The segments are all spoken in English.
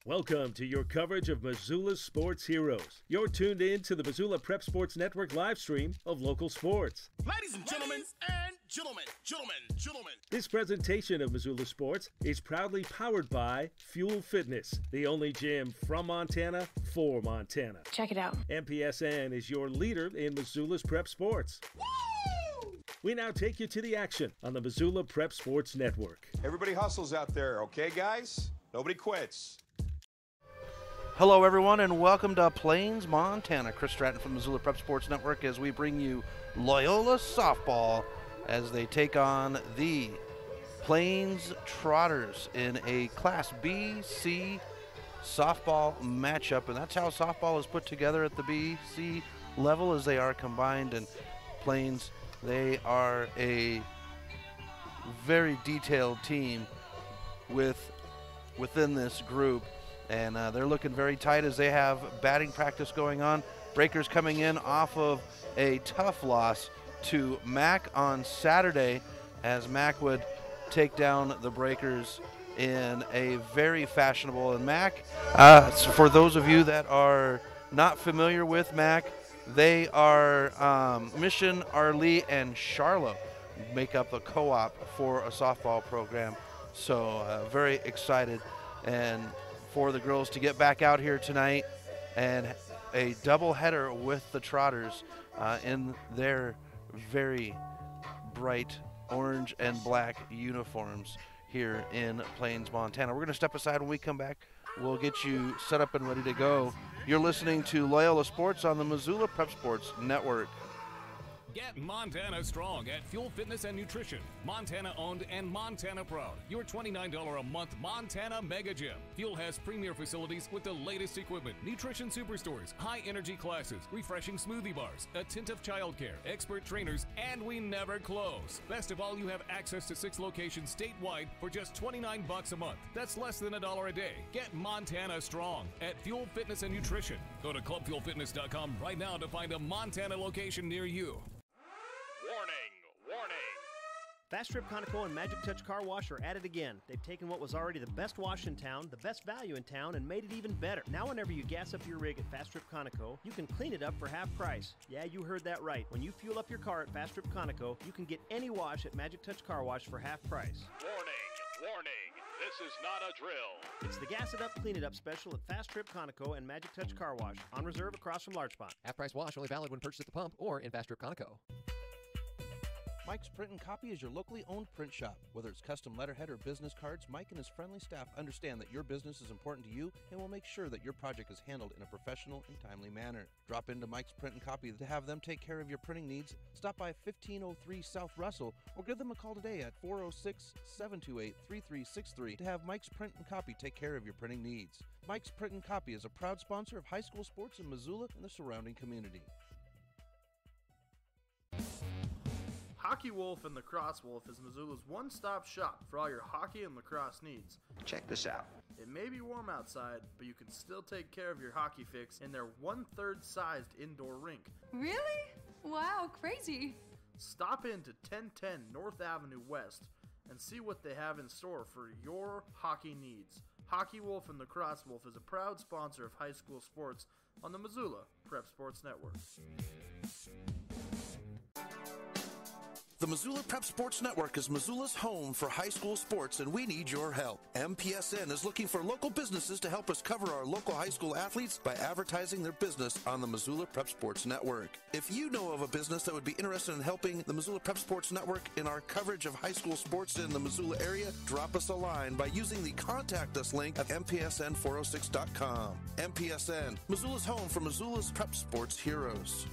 Welcome to your coverage of Missoula's sports heroes. You're tuned in to the Missoula Prep Sports Network live stream of local sports. Ladies and gentlemen, This presentation of Missoula Sports is proudly powered by Fuel Fitness, the only gym from Montana for Montana. Check it out. MPSN is your leader in Missoula's prep sports. Woo! We now take you to the action on the Missoula Prep Sports Network. Everybody hustles out there, okay, guys? Nobody quits. Hello, everyone, and welcome to Plains, Montana. Chris Stratton from Missoula Prep Sports Network as we bring you Loyola softball as they take on the Plains Trotters in a Class B-C softball matchup. And that's how softball is put together at the B-C level, as they are combined. And Plains, they are a very detailed team within this group. And they're looking very tight as they have batting practice going on. Breakers coming in off of a tough loss to Mac on Saturday, as Mac would take down the Breakers in a very fashionable. And Mac, for those of you that are not familiar with Mac, they are Mission, Arlee, and Charlo make up the co-op for a softball program. So very excited and for the girls to get back out here tonight and a doubleheader with the Trotters in their very bright orange and black uniforms here in Plains, Montana. We're going to step aside. When we come back, we'll get you set up and ready to go. You're listening to Loyola Sports on the Missoula Prep Sports Network. Get Montana strong at Fuel Fitness and Nutrition. Montana owned and Montana proud. Your $29 a month Montana Mega Gym. Fuel has premier facilities with the latest equipment, nutrition superstores, high energy classes, refreshing smoothie bars, attentive childcare, expert trainers, and we never close. Best of all, you have access to 6 locations statewide for just $29 a month. That's less than $1 a day. Get Montana strong at Fuel Fitness and Nutrition. Go to clubfuelfitness.com right now to find a Montana location near you. Fast Trip Conoco and Magic Touch Car Wash are at it again. They've taken what was already the best wash in town, the best value in town, and made it even better. Now whenever you gas up your rig at Fast Trip Conoco, you can clean it up for half price. Yeah, you heard that right. When you fuel up your car at Fast Trip Conoco, you can get any wash at Magic Touch Car Wash for half price. Warning, this is not a drill. It's the Gas It Up, Clean It Up special at Fast Trip Conoco and Magic Touch Car Wash, on reserve across from Large Pond. Half price wash only valid when purchased at the pump or in Fast Trip Conoco. Mike's Print and Copy is your locally owned print shop. Whether it's custom letterhead or business cards, Mike and his friendly staff understand that your business is important to you and will make sure that your project is handled in a professional and timely manner. Drop into Mike's Print and Copy to have them take care of your printing needs. Stop by 1503 South Russell or give them a call today at 406-728-3363 to have Mike's Print and Copy take care of your printing needs. Mike's Print and Copy is a proud sponsor of high school sports in Missoula and the surrounding community. Hockey Wolf and Lacrosse Wolf is Missoula's one-stop shop for all your hockey and lacrosse needs. Check this out. It may be warm outside, but you can still take care of your hockey fix in their 1/3 sized indoor rink. Really? Wow, crazy. Stop in to 1010 North Avenue West and see what they have in store for your hockey needs. Hockey Wolf and Lacrosse Wolf is a proud sponsor of high school sports on the Missoula Prep Sports Network. The Missoula Prep Sports Network is Missoula's home for high school sports, and we need your help. MPSN is looking for local businesses to help us cover our local high school athletes by advertising their business on the Missoula Prep Sports Network. If you know of a business that would be interested in helping the Missoula Prep Sports Network in our coverage of high school sports in the Missoula area, drop us a line by using the Contact Us link at MPSN406.com. MPSN, Missoula's home for Missoula's prep sports heroes.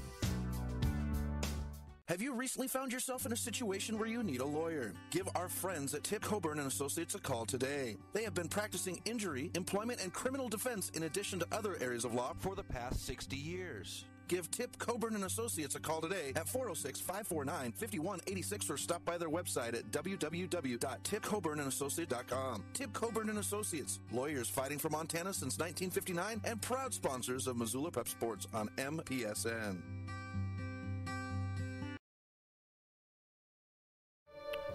Have you recently found yourself in a situation where you need a lawyer? Give our friends at Tip Coburn & Associates a call today. They have been practicing injury, employment, and criminal defense in addition to other areas of law for the past 60 years. Give Tip Coburn & Associates a call today at 406-549-5186 or stop by their website at www.tipcoburnandassociates.com. Tip Coburn & Associates, lawyers fighting for Montana since 1959 and proud sponsors of Missoula Prep Sports on MPSN.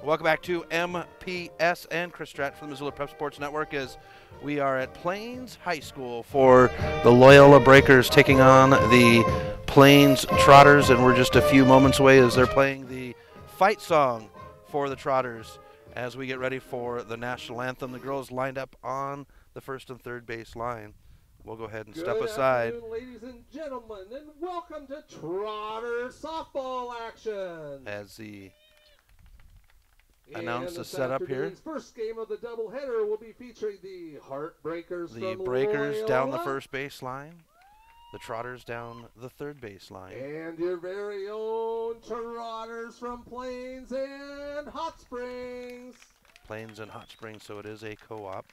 Welcome back to MPSN. Chris Stratt from the Missoula Prep Sports Network as we are at Plains High School for the Loyola Breakers taking on the Plains Trotters, and we're just a few moments away as they're playing the fight song for the Trotters as we get ready for the national anthem. The girls lined up on the first and third base line. We'll go ahead and step aside. Good afternoon, ladies and gentlemen, and welcome to Trotter softball action. As the announce the setup here. First game of the doubleheader will be featuring the Heartbreakers. The Breakers down the first base line, the Trotters down the third base line. And your very own Trotters from Plains and Hot Springs. Plains and Hot Springs, so it is a co-op.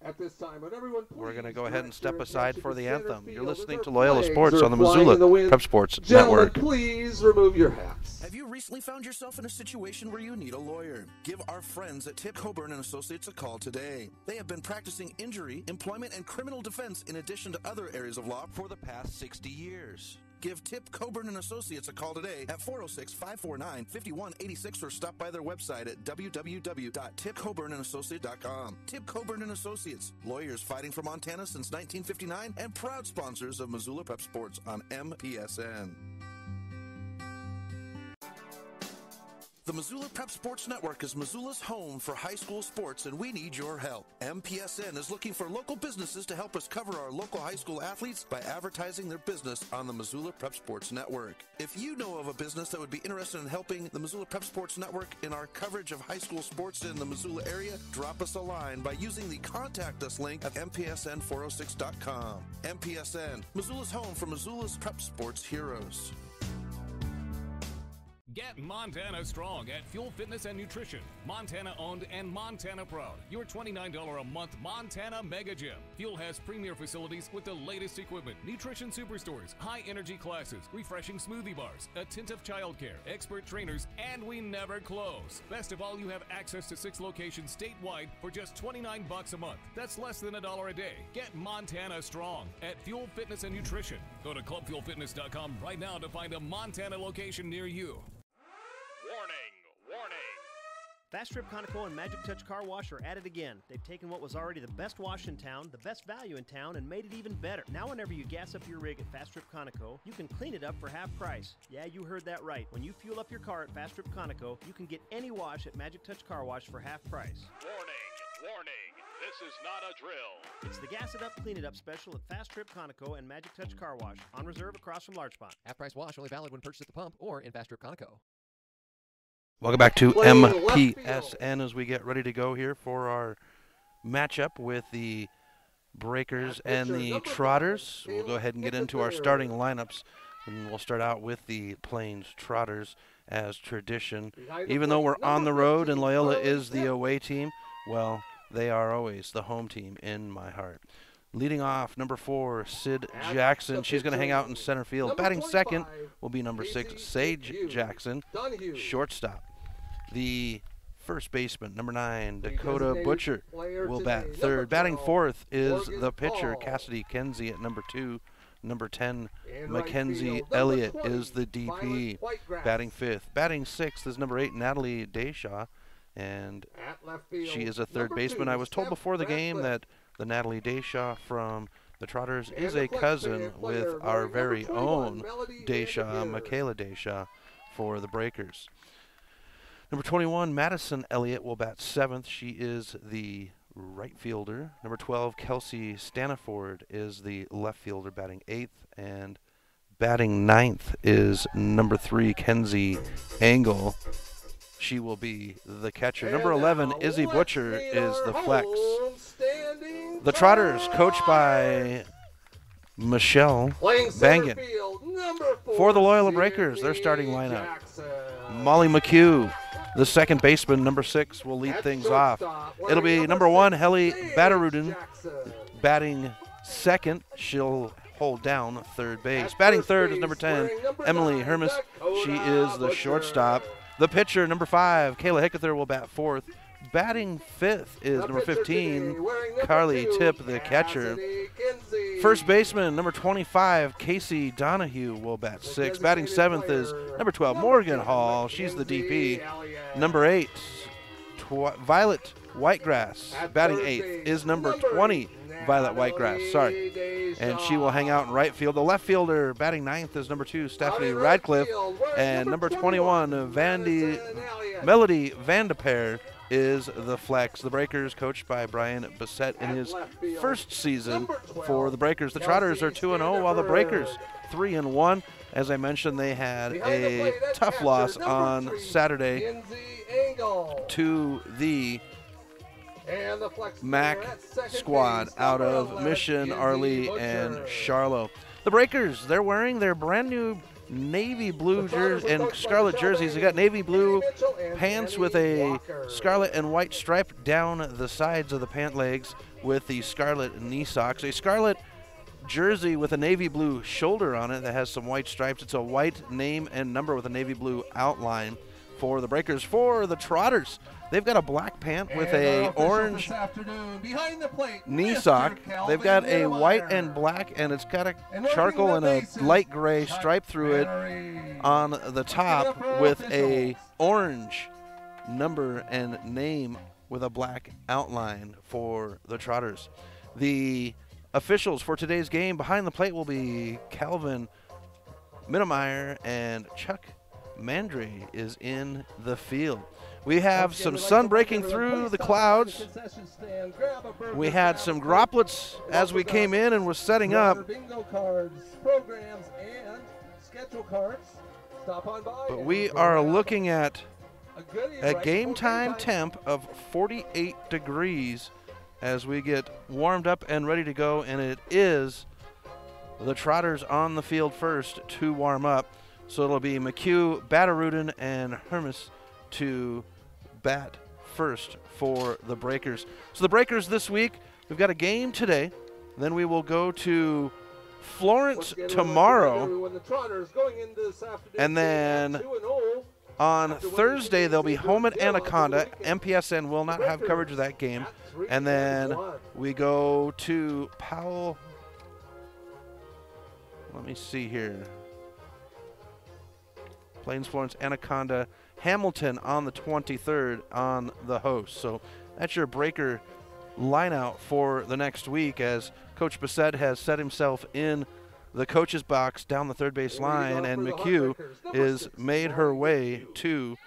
At this time, would everyone please we're going to go ahead and step your aside attention for to the center anthem. field You're listening as to our Loyola flags Sports are on the flying in Missoula the wind. Prep Sports Gentlemen, Network. please remove your hats. Have you recently found yourself in a situation where you need a lawyer? Give our friends at Tip Coburn & Associates a call today. They have been practicing injury, employment, and criminal defense in addition to other areas of law for the past 60 years. Give Tip Coburn & Associates a call today at 406-549-5186 or stop by their website at www.tipcoburnandassociates.com. Tip Coburn & Associates, lawyers fighting for Montana since 1959 and proud sponsors of Missoula Prep Sports on MPSN. The Missoula Prep Sports Network is Missoula's home for high school sports, and we need your help. MPSN is looking for local businesses to help us cover our local high school athletes by advertising their business on the Missoula Prep Sports Network. If you know of a business that would be interested in helping the Missoula Prep Sports Network in our coverage of high school sports in the Missoula area, drop us a line by using the Contact Us link at MPSN406.com. MPSN, Missoula's home for Missoula's prep sports heroes. Get Montana strong at Fuel Fitness and Nutrition. Montana owned and Montana proud. Your $29 a month Montana Mega Gym. Fuel has premier facilities with the latest equipment, nutrition superstores, high energy classes, refreshing smoothie bars, attentive childcare, expert trainers, and we never close. Best of all, you have access to 6 locations statewide for just $29 a month. That's less than $1 a day. Get Montana strong at Fuel Fitness and Nutrition. Go to clubfuelfitness.com right now to find a Montana location near you. Fast Trip Conoco and Magic Touch Car Wash are at it again. They've taken what was already the best wash in town, the best value in town, and made it even better. Now whenever you gas up your rig at Fast Trip Conoco, you can clean it up for half price. Yeah, you heard that right. When you fuel up your car at Fast Trip Conoco, you can get any wash at Magic Touch Car Wash for half price. Warning, this is not a drill. It's the Gas It Up, Clean It Up special at Fast Trip Conoco and Magic Touch Car Wash, on reserve across from Large Pond. Half price wash only valid when purchased at the pump or in Fast Trip Conoco. Welcome back to MPSN as we get ready to go here for our matchup with the Breakers and the Trotters. We'll go ahead and get into our starting lineups, and we'll start out with the Plains Trotters as tradition. Even though we're on the road and Loyola is the away team, well, they are always the home team in my heart. Leading off, number 4, Sid Jackson. She's going to hang out in center field. Batting second will be number 6, Sage Jackson. Shortstop, the first baseman, number 9, Dakota Butcher, will bat third. Batting fourth is the pitcher, Cassidy Kenzie at number 2. Number 10, Mackenzie Elliott is the DP. Batting fifth. Batting sixth is number 8, Natalie Deshaw, and she is a third baseman. I was told before the game that the Natalie Deshaw from the Trotters is a cousin with our very own Deshaw, Michaela Deshaw, for the Breakers. Number 21, Madison Elliott will bat seventh. She is the right fielder. Number 12, Kelsey Staniford is the left fielder, batting eighth. And batting ninth is number 3, Kenzie Engel. She will be the catcher. And number 11, Izzy Butcher is the flex. The Trotters, coached by Michelle Bangan. For the Loyola Breakers, their starting lineup. Molly McHugh, the second baseman, number 6, will lead things off. It'll be number 1, Helly Badarudin, batting second. She'll hold down third base. Batting third is number 10, Emily Hermes. She is the shortstop. The pitcher, number 5, Kayla Hickether, will bat fourth. Batting fifth is number 15, Carly Tipp, the catcher. First baseman, number 25, Casey Donahue, will bat sixth. Batting seventh is number 12, Morgan Hall. She's the DP. Number 8, Violet Whitegrass. Batting eighth is number 20, Violet Whitegrass. Sorry. And she will hang out in right field. The left fielder batting ninth is number 2, Stephanie Radcliffe. And number 21, Melody Vandeper, is the flex. The Breakers, coached by Brian Bissett in his first season for the Breakers. The Trotters are 2-0, while the Breakers 3-1. As I mentioned, they had a tough loss on Saturday to the MAC squad out of Mission, Arley, and Charlo. The Breakers, they're wearing their brand new navy blue jersey and scarlet jerseys. They got navy blue pants with a scarlet and white stripe down the sides of the pant legs with the scarlet knee socks. A scarlet jersey with a navy blue shoulder on it that has some white stripes. It's a white name and number with a navy blue outline for the Breakers. For the Trotters, they've got a black pant with a orange knee sock. They've got a white and black, and it's got a charcoal and a light gray stripe through it on the top with a orange number and name with a black outline for the Trotters. The officials for today's game behind the plate will be Calvin Mittermeier, and Chuck Mandry is in the field. We have some sun breaking through the clouds. We had some droplets as we came in and was setting up. But we are looking at a game time temp of 48 degrees as we get warmed up and ready to go, and it is the Trotters on the field first to warm up. So it'll be McHugh, Batterudin, and Hermes to bat first for the Breakers. So the Breakers this week, we've got a game today. Then we will go to Florence tomorrow. And then on Thursday, they'll be home at Anaconda. MPSN will not have coverage of that game. And then we go to Powell. Let me see here. Plains, Florence, Anaconda, Hamilton on the 23rd on the host. So that's your Breaker lineout for the next week, as Coach Bissett has set himself in the coach's box down the third base line, and McHugh is made her way to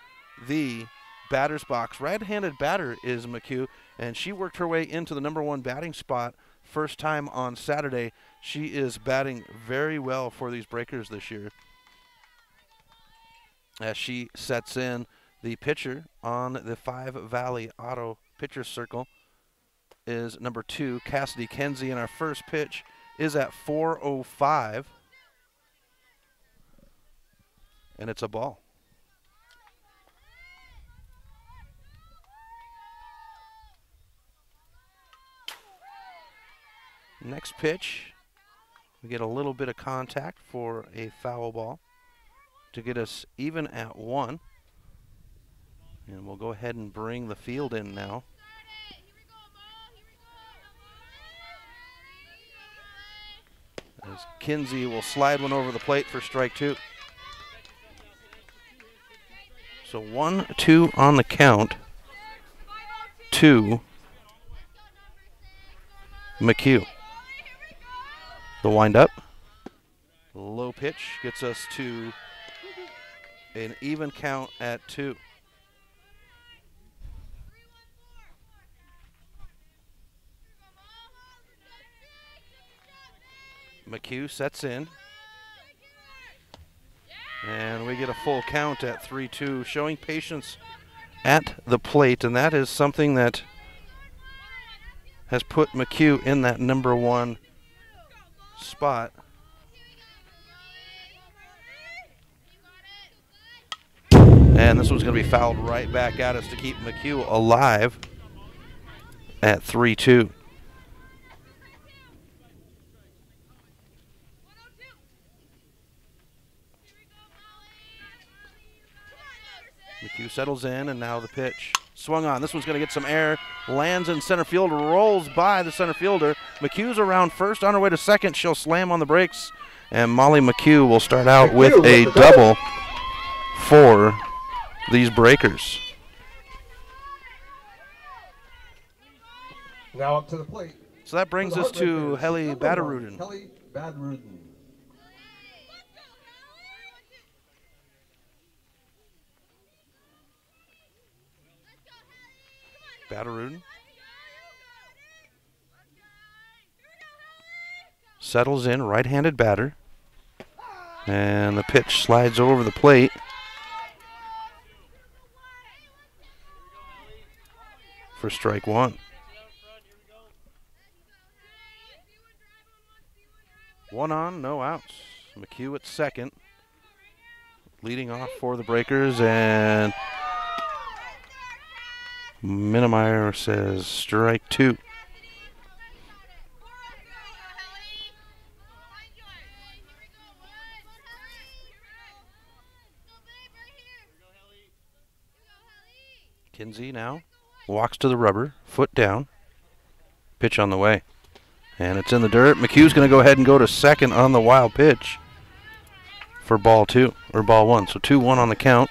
the batter's box. Right-handed batter is McHugh, and she worked her way into the number 1 batting spot first time on Saturday. She is batting very well for these Breakers this year, as she sets in. The pitcher on the Five Valley Auto pitcher circle is number 2, Cassidy Kenzie, and our first pitch is at 4:05, and it's a ball. Next pitch, we get a little bit of contact for a foul ball to get us even at 1. And we'll go ahead and bring the field in now. As Kinsey will slide one over the plate for strike 2. So 1-2 on the count to McHugh. The windup. Low pitch gets us to an even count at 2. McHugh sets in, and we get a full count at 3-2, showing patience at the plate, and that is something that has put McHugh in that number 1 spot. And this one's going to be fouled right back at us to keep McHugh alive at 3-2. McHugh settles in, and now the pitch. Swung on. This one's going to get some air. Lands in center field. Rolls by the center fielder. McHugh's around first. On her way to second. She'll slam on the brakes. And Molly McHugh will start out with a double for these Breakers. Now up to the plate. So that brings us to Helly Badaruden. Helly Badaruden. Badaruden settles in, right-handed batter. And the pitch slides over the plate. For strike one. 1 on, no outs. McHugh at second. Leading off for the Breakers, and Minnemeyer says strike two. Kinsey now walks to the rubber, foot down. Pitch on the way. And it's in the dirt. McHugh's going to go ahead and go to second on the wild pitch for ball two, or ball one. So 2-1 on the count.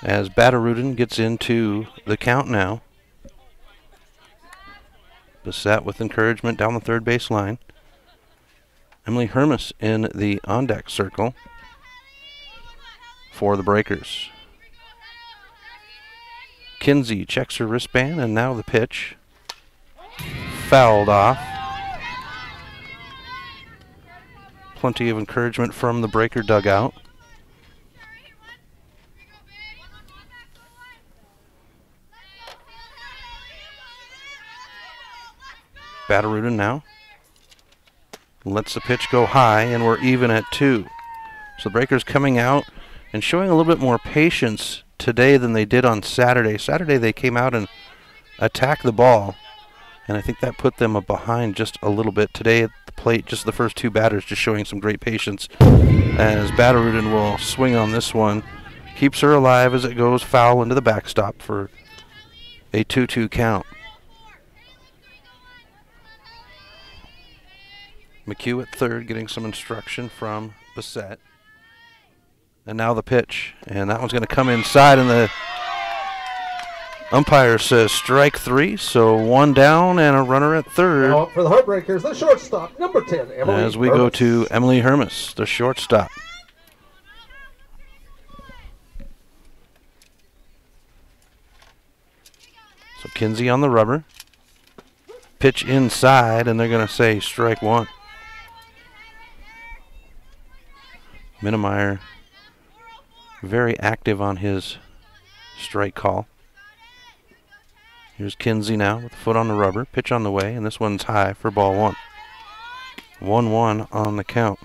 As Badaruden gets into the count now. Beset with encouragement down the third base line. Emily Hermes in the on-deck circle for the Breakers. Kinsey checks her wristband, and now the pitch. Fouled off. Plenty of encouragement from the Breaker dugout. Badaruden now lets the pitch go high, and we're even at 2. So the Breakers coming out and showing a little bit more patience today than they did on Saturday. Saturday they came out and attacked the ball, and I think that put them behind just a little bit. Today at the plate, just the first two batters just showing some great patience, as Badaruden will swing on this one. Keeps her alive as it goes foul into the backstop for a 2-2 count. McHugh at third getting some instruction from Beset. And now the pitch, and that one's going to come inside, and the umpire says strike 3, so 1 down and a runner at third. Now up for the Heartbreakers, the shortstop, number 10, Emily As we Hermes. go to Emily Hermes, the shortstop. So Kinsey on the rubber. Pitch inside, and they're going to say strike 1. Minnemeyer very active on his strike call. Here's Kinsey now with the foot on the rubber. Pitch on the way, and this one's high for ball 1. 1-1 on the count.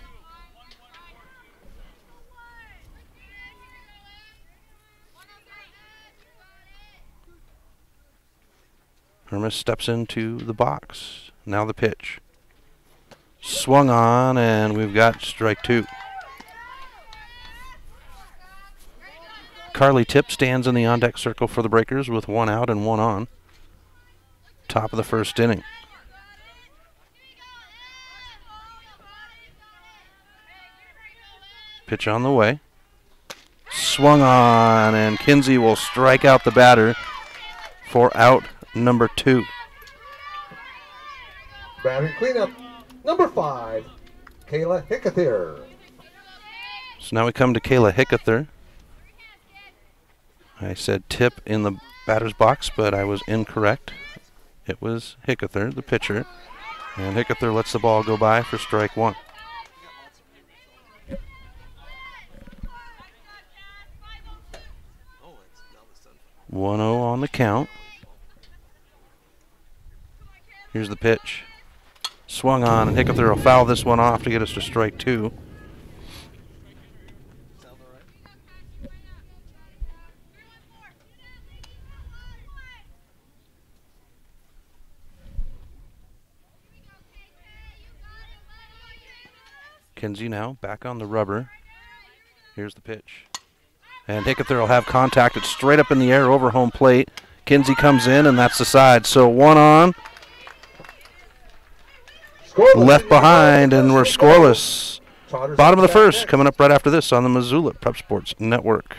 Hermes steps into the box. Now the pitch. Swung on, and we've got strike 2. Carly Tipp stands in the on-deck circle for the Breakers with 1 out and 1 on. Top of the first inning. Pitch on the way. Swung on, and Kinsey will strike out the batter for out number 2. Batting cleanup, number 5, Kayla Hickether. So now we come to Kayla Hickether. I said Tip in the batter's box, but I was incorrect. It was Hickether, the pitcher. And Hickether lets the ball go by for strike 1. One 0 on the count. Here's the pitch. Swung on, and Hickether will foul this one off to get us to strike 2. Kinsey now back on the rubber. Here's the pitch. And Hickether will have contact. It's straight up in the air over home plate. Kinsey comes in, and that's the side. So 1 on. Left behind, and we're scoreless. Bottom of the first, coming up right after this on the Missoula Prep Sports Network.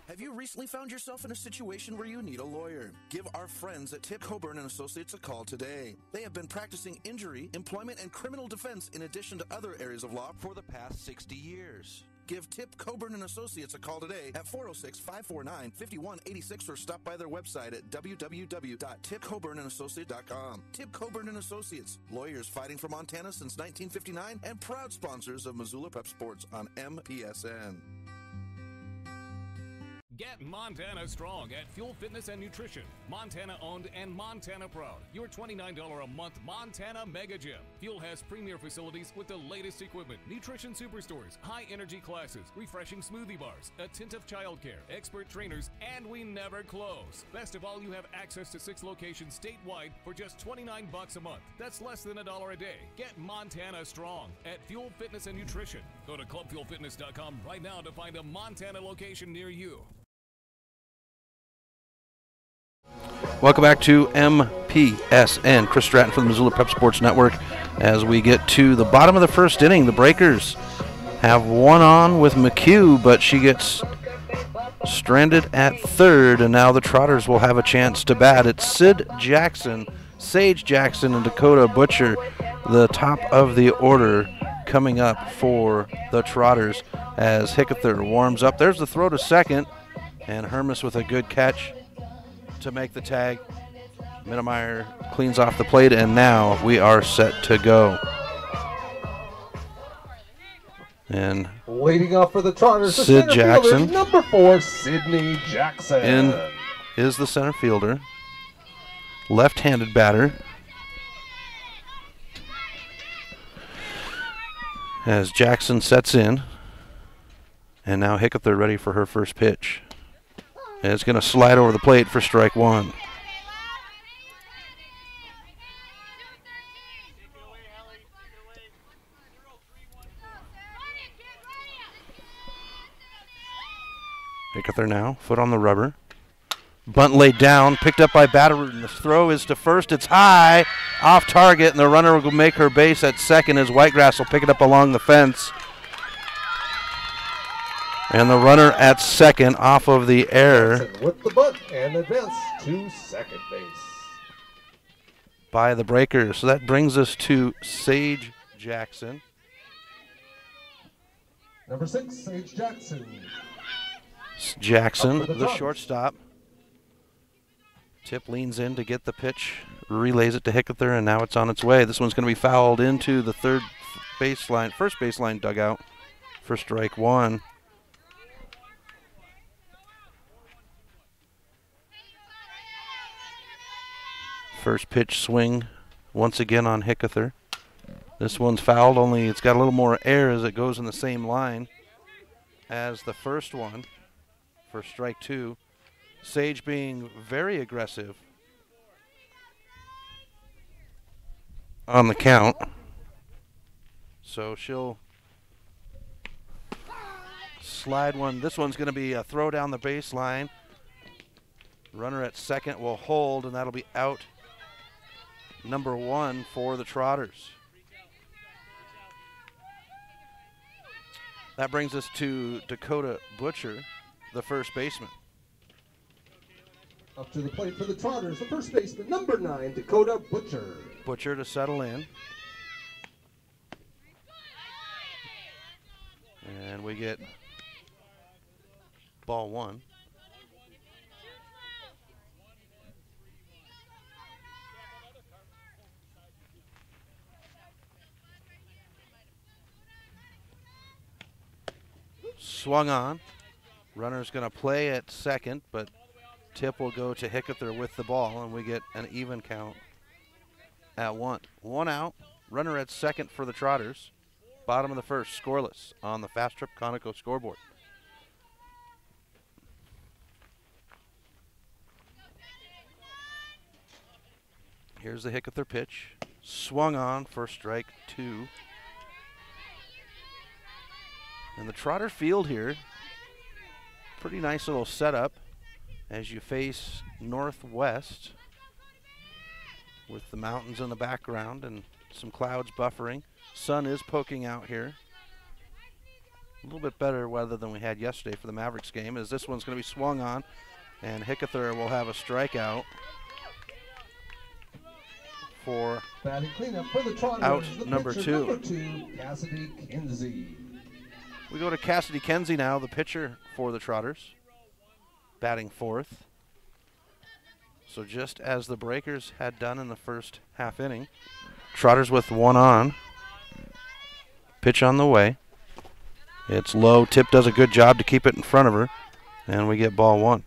Have you recently found yourself in a situation where you need a lawyer? Give our friends at Tip Coburn and Associates a call today. They have been practicing injury, employment, and criminal defense in addition to other areas of law for the past 60 years. Give Tip Coburn and Associates a call today at 406-549-5186 or stop by their website at www.tipcoburnandassociates.com. Tip Coburn and Associates, lawyers fighting for Montana since 1959 and proud sponsors of Missoula Prep Sports on MPSN. Get Montana strong at Fuel Fitness and Nutrition. Montana owned and Montana proud. Your $29 a month Montana Mega Gym. Fuel has premier facilities with the latest equipment, nutrition superstores, high energy classes, refreshing smoothie bars, attentive childcare, expert trainers, and we never close. Best of all, you have access to 6 locations statewide for just $29 a month. That's less than $1 a day. Get Montana strong at Fuel Fitness and Nutrition. Go to clubfuelfitness.com right now to find a Montana location near you. Welcome back to MPSN. Chris Stratton from the Missoula Prep Sports Network. As we get to the bottom of the first inning, the Breakers have 1 on with McHugh, but she gets stranded at third, and now the Trotters will have a chance to bat. It's Sid Jackson, Sage Jackson, and Dakota Butcher, the top of the order coming up for the Trotters as Hickether warms up. There's the throw to second, and Hermes with a good catch to make the tag. Mittemeyer cleans off the plate, and now we are set to go. And leading off for the Trotters, Sid Jackson, number 4, Sydney Jackson. in is the center fielder, left-handed batter. As Jackson sets in, and now Hickether ready for her first pitch. And it's going to slide over the plate for strike 1. Hickether now, foot on the rubber. Bunt laid down, picked up by Batterud, and the throw is to first. It's high, off target, and the runner will make her base at second as Whitegrass will pick it up along the fence. And the runner at second off of the error with the bunt and advance to second base by the Breakers. So that brings us to Sage Jackson. Number 6, Sage Jackson. Jackson, the shortstop. Tip leans in to get the pitch, relays it to Hickether, and now it's on its way. This one's going to be fouled into the first baseline dugout for strike 1. First pitch swing once again on Hickether. This one's fouled, only it's got a little more air as it goes in the same line as the first one for strike 2. Sage being very aggressive on the count. So she'll slide one. This one's going to be a throw down the baseline. Runner at second will hold, and that'll be out number 1 for the Trotters. That brings us to Dakota Butcher, the first baseman. Up to the plate for the Trotters, the first baseman, number 9, Dakota Butcher. Butcher to settle in. And we get ball 1. Swung on. Runner's going to play at second, but Tip will go to Hickether with the ball, and we get an even count at 1. 1 out. Runner at second for the Trotters. Bottom of the first, scoreless on the Fast Trip Conoco scoreboard. Here's the Hickether pitch. Swung on for strike 2. And the Trotter field here, pretty nice little setup as you face northwest with the mountains in the background and some clouds buffering. Sun is poking out here. A little bit better weather than we had yesterday for the Mavericks game, as this one's going to be swung on, and Hickether will have a strikeout for batting cleanup for the Trotters. out number two. Number 2, Cassidy Kinsey. We go to Cassidy Kinsey now, the pitcher for the Trotters, batting fourth. So just as the Breakers had done in the first half inning, Trotters with one on. Pitch on the way. It's low. Tip does a good job to keep it in front of her, and we get ball one.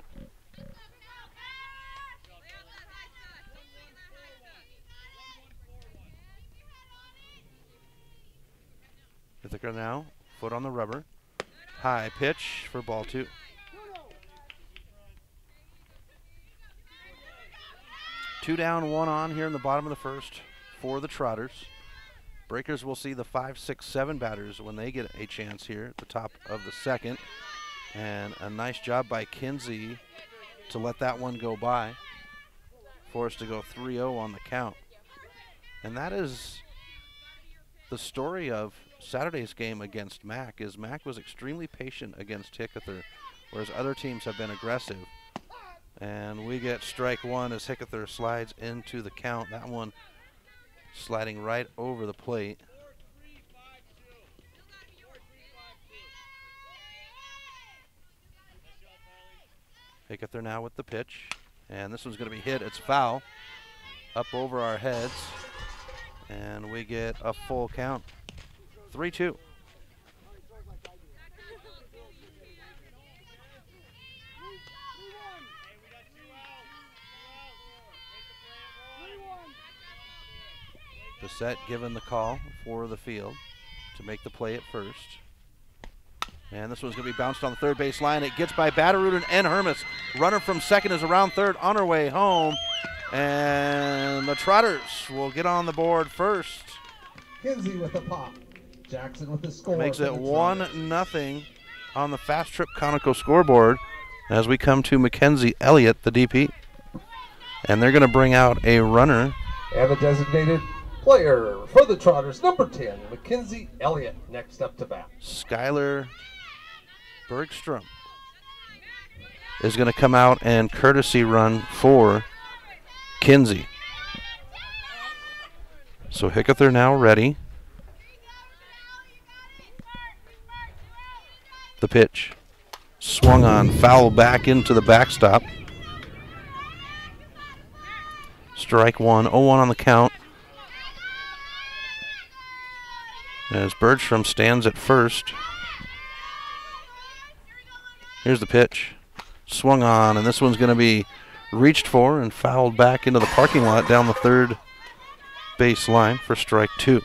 Ithaca now, foot on the rubber. High pitch for ball two. Two down, one on here in the bottom of the first for the Trotters. Breakers will see the 5, 6, 7 batters when they get a chance here at the top of the second. And a nice job by Kinsey to let that one go by for us to go 3-0 on the count. And that is the story of Saturday's game against Mac, is Mac was extremely patient against Hickether, whereas other teams have been aggressive. And we get strike one as Hickether slides into the count. That one sliding right over the plate. Hickether now with the pitch, and this one's going to be hit. It's foul, up over our heads, and we get a full count. 3-2. Bissett given the call for the field to make the play at first. And this one's going to be bounced on the third base line. It gets by Batterudin and Hermes. Runner from second is around third on her way home. And the Trotters will get on the board first. Kinsey with the pop. Jackson with the score. Makes it 1-0 on the Fast Trip Conoco scoreboard as we come to Mackenzie Elliott, the DP. And they're going to bring out a runner. And the designated player for the Trotters, number 10, Mackenzie Elliott, next up to bat. Skylar Bergstrom is going to come out and courtesy run for Kinsey. So Hickether now ready. The pitch. Swung on, foul back into the backstop. Strike one, 0-1 on the count. As Bergstrom stands at first. Here's the pitch. Swung on, and this one's going to be reached for and fouled back into the parking lot down the third base line for strike two.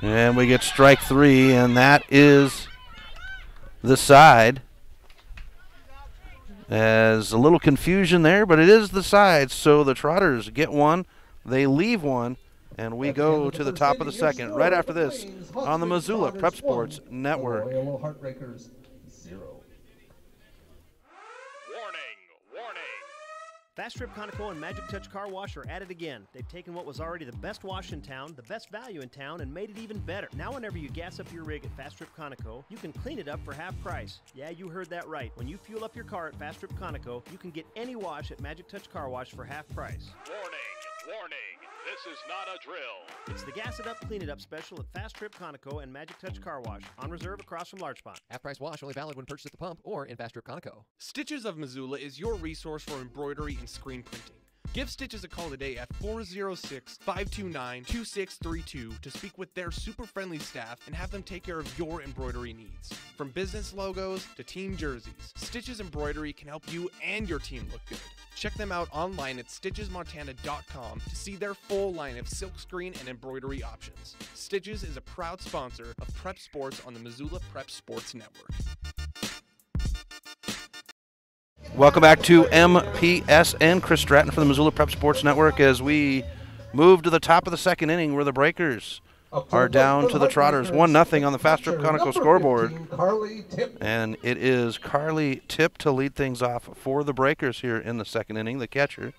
And we get strike three, and that is the side. As a little confusion there, but it is the side. So the Trotters get one, they leave one, and we go to the top of the second. Right after this on the Missoula Prep Sports Network. Loyola Heartbreakers 0. Fast Trip Conoco and Magic Touch Car Wash are at it again. They've taken what was already the best wash in town, the best value in town, and made it even better. Now whenever you gas up your rig at Fast Trip Conoco, you can clean it up for half price. Yeah, you heard that right. When you fuel up your car at Fast Trip Conoco, you can get any wash at Magic Touch Car Wash for half price. Warning, this is not a drill. It's the Gas It Up, Clean It Up special at Fast Trip Conoco and Magic Touch Car Wash, on reserve across from Large Pond. Half-price wash only valid when purchased at the pump or in Fast Trip Conoco. Stitches of Missoula is your resource for embroidery and screen printing. Give Stitches a call today at 406-529-2632 to speak with their super friendly staff and have them take care of your embroidery needs. From business logos to team jerseys, Stitches Embroidery can help you and your team look good. Check them out online at stitchesmontana.com to see their full line of silkscreen and embroidery options. Stitches is a proud sponsor of Prep Sports on the Missoula Prep Sports Network. Welcome back to MPSN. Chris Stratton for the Missoula Prep Sports Network as we move to the top of the second inning where the Breakers are down to the Trotters. 1-0 on the Fast Trip Conical scoreboard. And it is Carly Tipp to lead things off for the Breakers here in the second inning, the catcher.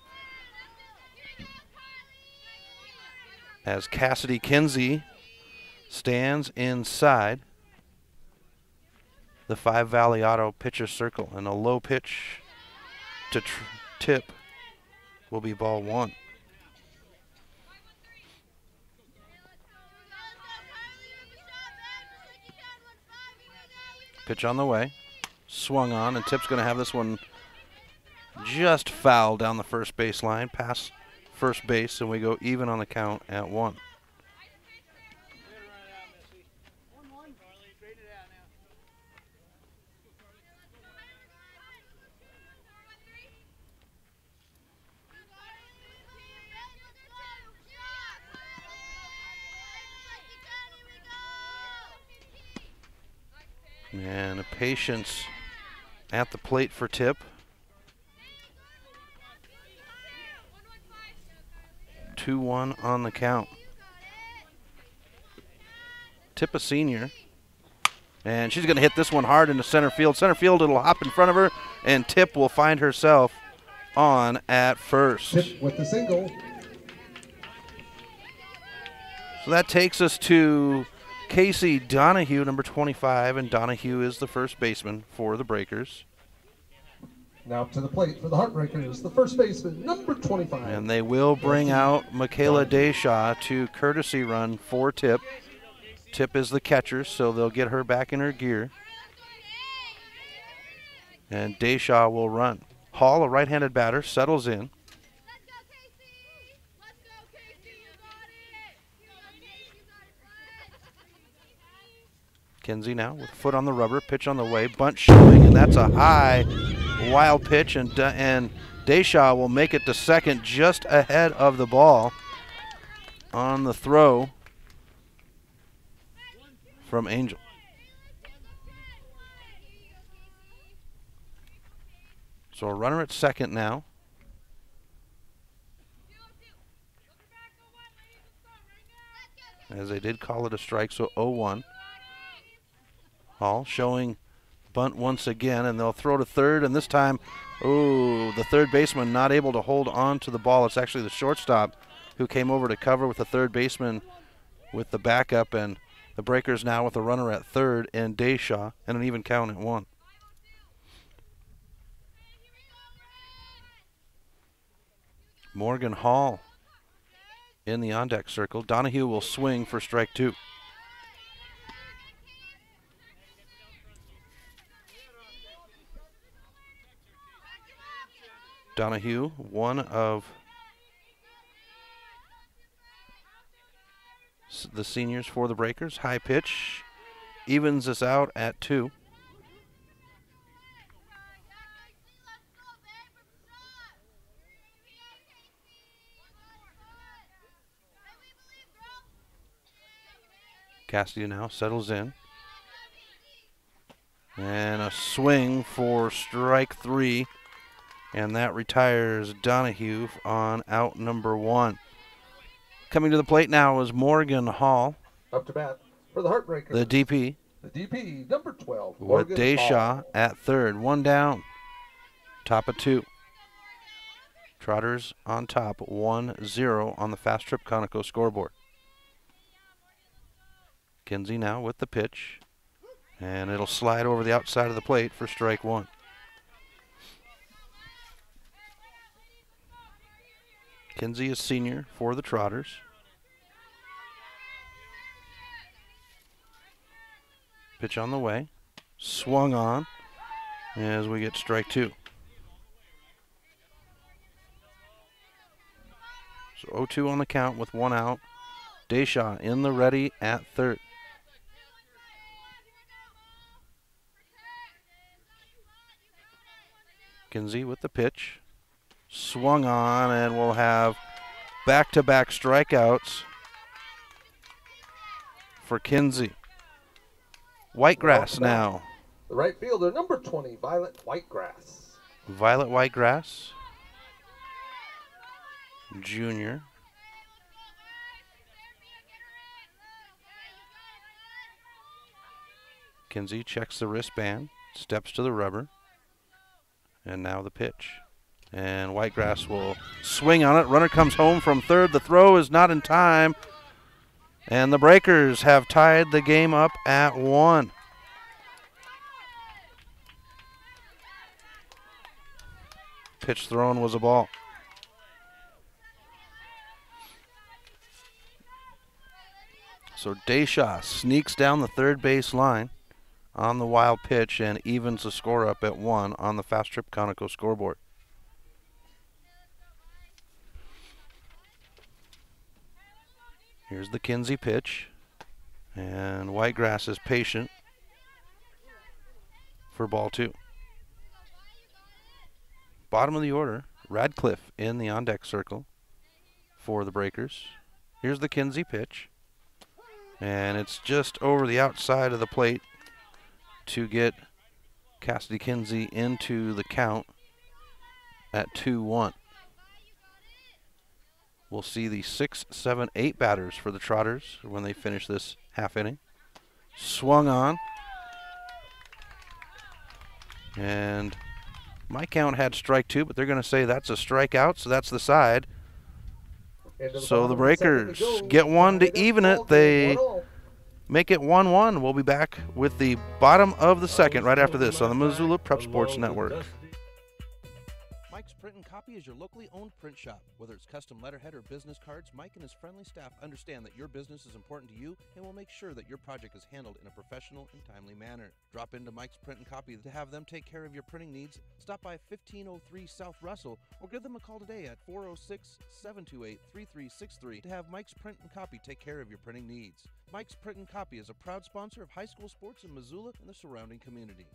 As Cassidy Kinsey stands inside the Five Valley Auto pitcher circle, and a low pitch to Tipp will be ball one. Pitch on the way, swung on, and Tipp's going to have this one just foul down the first base line, past first base, and we go even on the count at 1. And a patience at the plate for Tipp. 2-1 on the count. Tipp a senior. And she's going to hit this one hard into center field. Center field, it'll hop in front of her, and Tipp will find herself on at first. Tipp with the single. So that takes us to Casey Donahue, number 25, and Donahue is the first baseman for the Breakers. Now to the plate for the Heartbreakers, the first baseman, number 25. And they will bring out Michaela Deshaw to courtesy run for Tipp. Tipp is the catcher, so they'll get her back in her gear. And Deshaw will run. Hall, a right-handed batter, settles in. Kinsey now with foot on the rubber, pitch on the way, bunt showing, and that's a high, wild pitch, and Deshaw will make it to second just ahead of the ball on the throw from Angel. So a runner at second now. As they did call it a strike, so 0-1. Hall showing bunt once again, and they'll throw to third, and this time, the third baseman not able to hold on to the ball. It's actually the shortstop who came over to cover with the third baseman with the backup, and the Breakers now with a runner at third and Deshaw, and an even count at 1. Morgan Hall in the on-deck circle. Donahue will swing for strike 2. Donahue, one of the seniors for the Breakers. High pitch, evens us out at 2. Cassidy now settles in. And a swing for strike 3. And that retires Donahue on out number 1. Coming to the plate now is Morgan Hall. Up to bat for the Heartbreakers. The DP. The DP, number 12. With Deshaw at third. 1 down. Top of 2. Trotters on top, 1-0 on the Fast Trip Conoco scoreboard. Kinsey now with the pitch. And it'll slide over the outside of the plate for strike 1. Kinsey is senior for the Trotters. Pitch on the way. Swung on as we get strike 2. So 0-2 on the count with 1 out. Deshaw in the ready at third. Kinsey with the pitch. Swung on, and we'll have back-to-back strikeouts for Kinsey. Whitegrass now. The right fielder, number 20, Violet Whitegrass. Violet Whitegrass, junior. Kinsey checks the wristband, steps to the rubber, and now the pitch. And Whitegrass will swing on it. Runner comes home from third. The throw is not in time. And the Breakers have tied the game up at 1. Pitch thrown was a ball. So Deshaw sneaks down the third base line on the wild pitch and evens the score up at 1 on the Fast Trip Conoco scoreboard. Here's the Kinsey pitch, and Whitegrass is patient for ball 2. Bottom of the order, Radcliffe in the on-deck circle for the Breakers. Here's the Kinsey pitch, and it's just over the outside of the plate to get Cassidy Kinsey into the count at 2-1. We'll see the 6, 7, 8 batters for the Trotters when they finish this half inning. Swung on. And my count had strike 2, but they're going to say that's a strikeout, so that's the side. So the Breakers get one to even it. They make it 1-1. We'll be back with the bottom of the second right after this on the Missoula Prep Sports Network. Mike's Print and Copy is your locally owned print shop. Whether it's custom letterhead or business cards, Mike and his friendly staff understand that your business is important to you and will make sure that your project is handled in a professional and timely manner. Drop into Mike's Print and Copy to have them take care of your printing needs. Stop by 1503 South Russell or give them a call today at 406-728-3363 to have Mike's Print and Copy take care of your printing needs. Mike's Print and Copy is a proud sponsor of high school sports in Missoula and the surrounding community.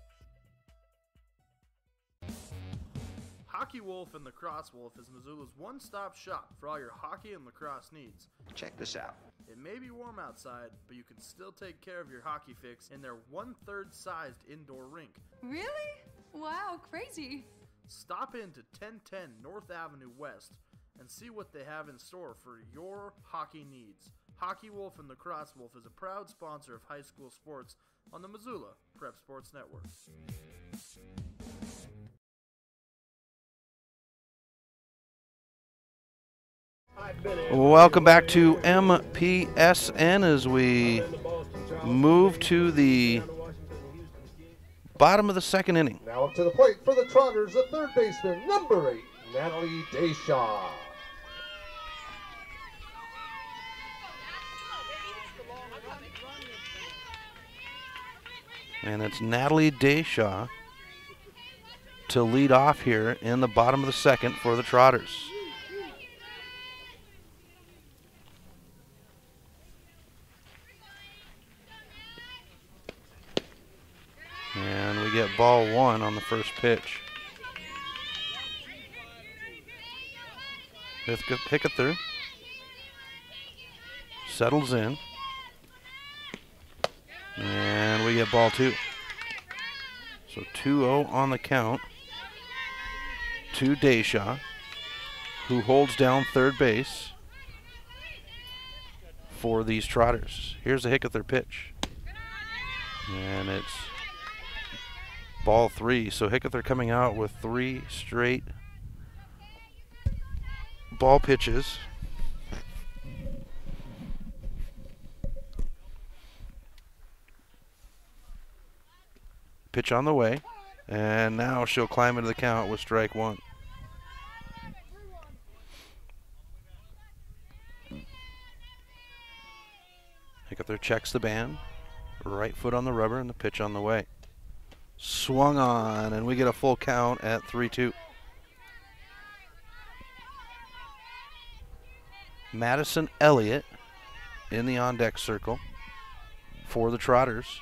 Hockey Wolf and Lacrosse Wolf is Missoula's one-stop shop for all your hockey and lacrosse needs. Check this out. It may be warm outside, but you can still take care of your hockey fix in their 1/3 sized indoor rink. Really? Wow, crazy. Stop in to 1010 North Avenue West and see what they have in store for your hockey needs. Hockey Wolf and Lacrosse Wolf is a proud sponsor of high school sports on the Missoula Prep Sports Network. Welcome back to MPSN as we move to the bottom of the second inning. Now up to the plate for the Trotters, the third baseman, number 8, Natalie Deshaw. And it's Natalie Deshaw to lead off here in the bottom of the second for the Trotters. And we get ball 1 on the first pitch. Hickether settles in. And we get ball 2. So 2-0 on the count to Deshaw, who holds down third base for these Trotters. Here's a Hickether pitch. And it's ball 3. So Hickether coming out with 3 straight ball pitches. Pitch on the way, and now she'll climb into the count with strike 1. Hickether checks the band, right foot on the rubber, and the pitch on the way. Swung on, and we get a full count at 3-2. Madison Elliott in the on-deck circle for the Trotters.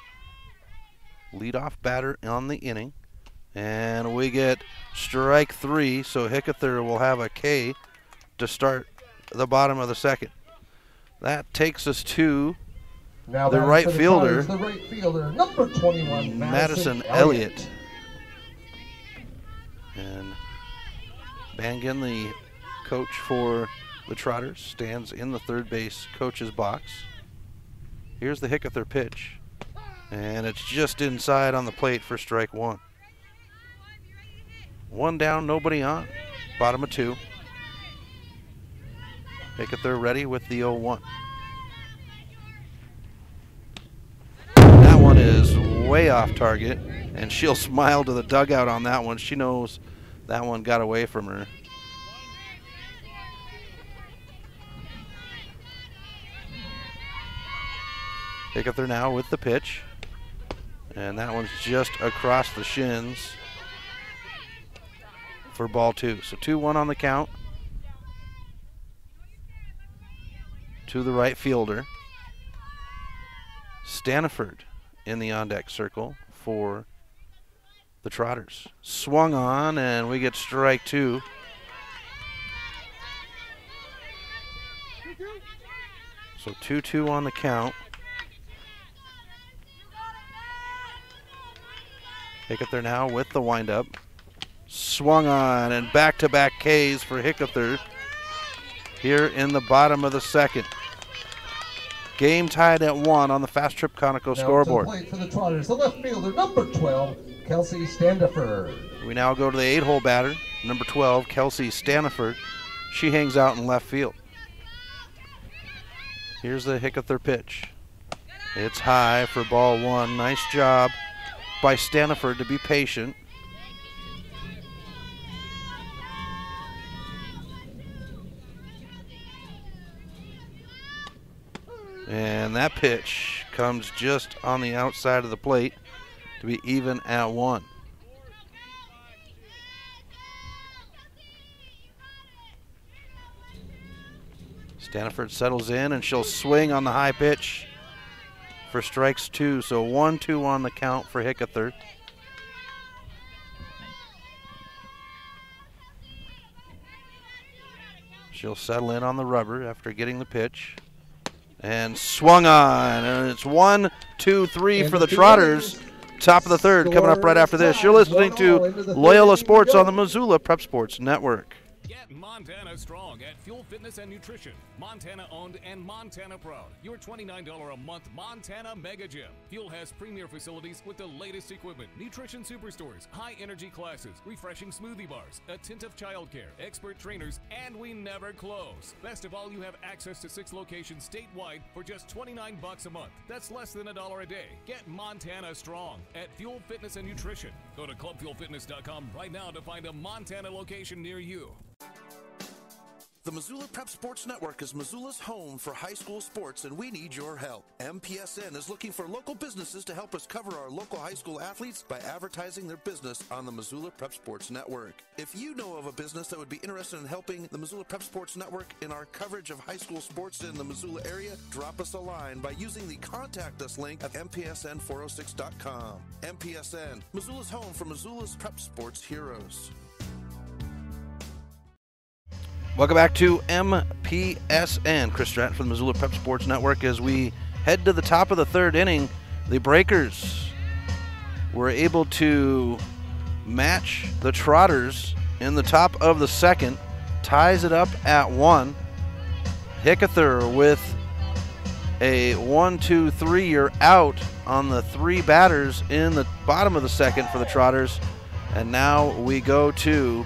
Leadoff batter on the inning, and we get strike 3, so Hickether will have a K to start the bottom of the second. That takes us to the right fielder, number 21, Madison Elliott. And Bangan, the coach for the Trotters, stands in the third base coach's box. Here's the Hickether pitch. And it's just inside on the plate for strike one. One down, nobody on. Bottom of two. Hickether ready with the 0-1. That one is way off target, and she'll smile to the dugout on that one. She knows that one got away from her. Hickether now with the pitch. And that one's just across the shins for ball two. So 2-1 on the count to the right fielder. Staniford in the on-deck circle for the Trotters. Swung on, and we get strike two. So 2-2 on the count. Hickether now with the windup. Swung on, and back-to-back Ks for Hickether here in the bottom of the second. Game tied at 1 on the Fast Trip Conoco scoreboard. To the plate for the Trotters, the left fielder, number 12, Kelsey Standiford. We now go to the 8-hole batter, number 12, Kelsey Standiford. She hangs out in left field. Here's the Hickether pitch. It's high for ball one. Nice job by Staniford to be patient. And that pitch comes just on the outside of the plate to be even at 1. Staniford settles in, and she'll swing on the high pitch for strikes 2. So 1-2 on the count for Hickether. She'll settle in on the rubber after getting the pitch. And swung on, and it's 1, 2, 3 for the Trotters. Top of the third coming up right after this. You're listening to Loyola Sports on the Missoula Prep Sports Network. Get Montana strong at Fuel Fitness and Nutrition. Montana owned and Montana proud. Your $29 a month Montana Mega Gym. Fuel has premier facilities with the latest equipment, nutrition superstores, high energy classes, refreshing smoothie bars, attentive childcare, expert trainers, and we never close. Best of all, you have access to 6 locations statewide for just $29 a month. That's less than $1 a day. Get Montana strong at Fuel Fitness and Nutrition. Go to clubfuelfitness.com right now to find a Montana location near you. The Missoula Prep Sports Network is Missoula's home for high school sports, and we need your help. MPSN is looking for local businesses to help us cover our local high school athletes by advertising their business on the Missoula Prep Sports Network. If you know of a business that would be interested in helping the Missoula Prep Sports Network in our coverage of high school sports in the Missoula area, drop us a line by using the Contact Us link at MPSN406.com. MPSN, Missoula's home for Missoula's prep sports heroes. Welcome back to MPSN. Chris Stratton from the Missoula Prep Sports Network. As we head to the top of the third inning, the Breakers were able to match the Trotters in the top of the second. Ties it up at 1. Hickether with a 1-2-3. You're out on the 3 batters in the bottom of the second for the Trotters. And now we go to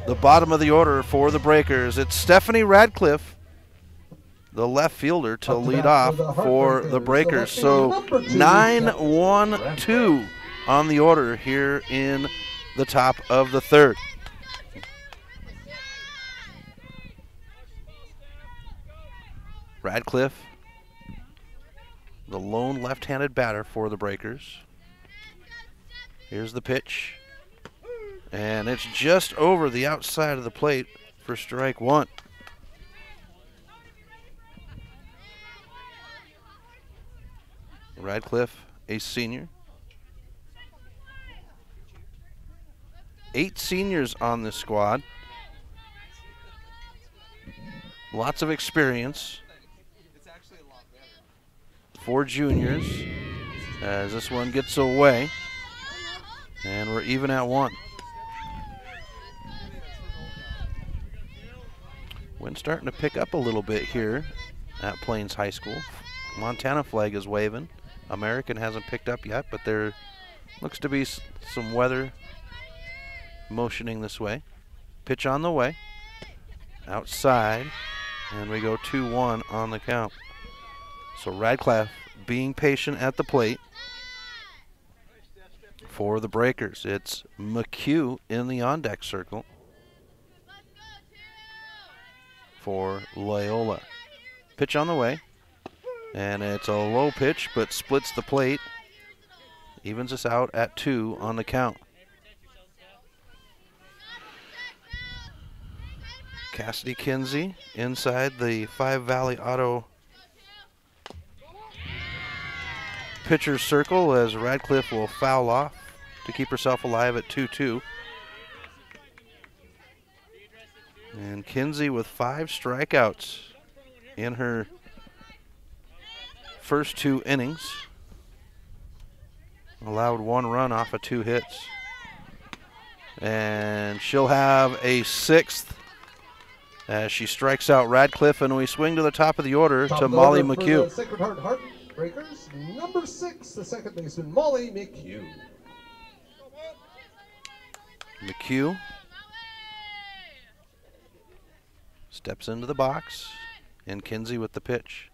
the bottom of the order for the Breakers. It's Stephanie Radcliffe, the left fielder, to lead off for the Breakers. So 9-1-2 on the order here in the top of the third. Radcliffe, the lone left-handed batter for the Breakers. Here's the pitch. And it's just over the outside of the plate for strike 1. Radcliffe, a senior. 8 seniors on this squad. Lots of experience. 4 juniors as this one gets away. And we're even at 1. Wind's starting to pick up a little bit here at Plains High School. Montana flag is waving. American hasn't picked up yet, but there looks to be some weather motioning this way. Pitch on the way. Outside. And we go 2-1 on the count. So Radcliffe being patient at the plate. For the Breakers, it's McHugh in the on-deck circle. For Loyola. Pitch on the way. And it's a low pitch, but splits the plate. Evens us out at 2 on the count. Cassidy Kinsey inside the Five Valley Auto pitcher's circle as Radcliffe will foul off to keep herself alive at 2-2. And Kinsey with 5 strikeouts in her first 2 innings. Allowed 1 run off of 2 hits. And she'll have a 6th as she strikes out Radcliffe, and we swing to the top of the order to Molly McHugh. For the Sacred Heart Heartbreakers, number 6, the second baseman, Molly McHugh. McHugh steps into the box, and Kinsey with the pitch.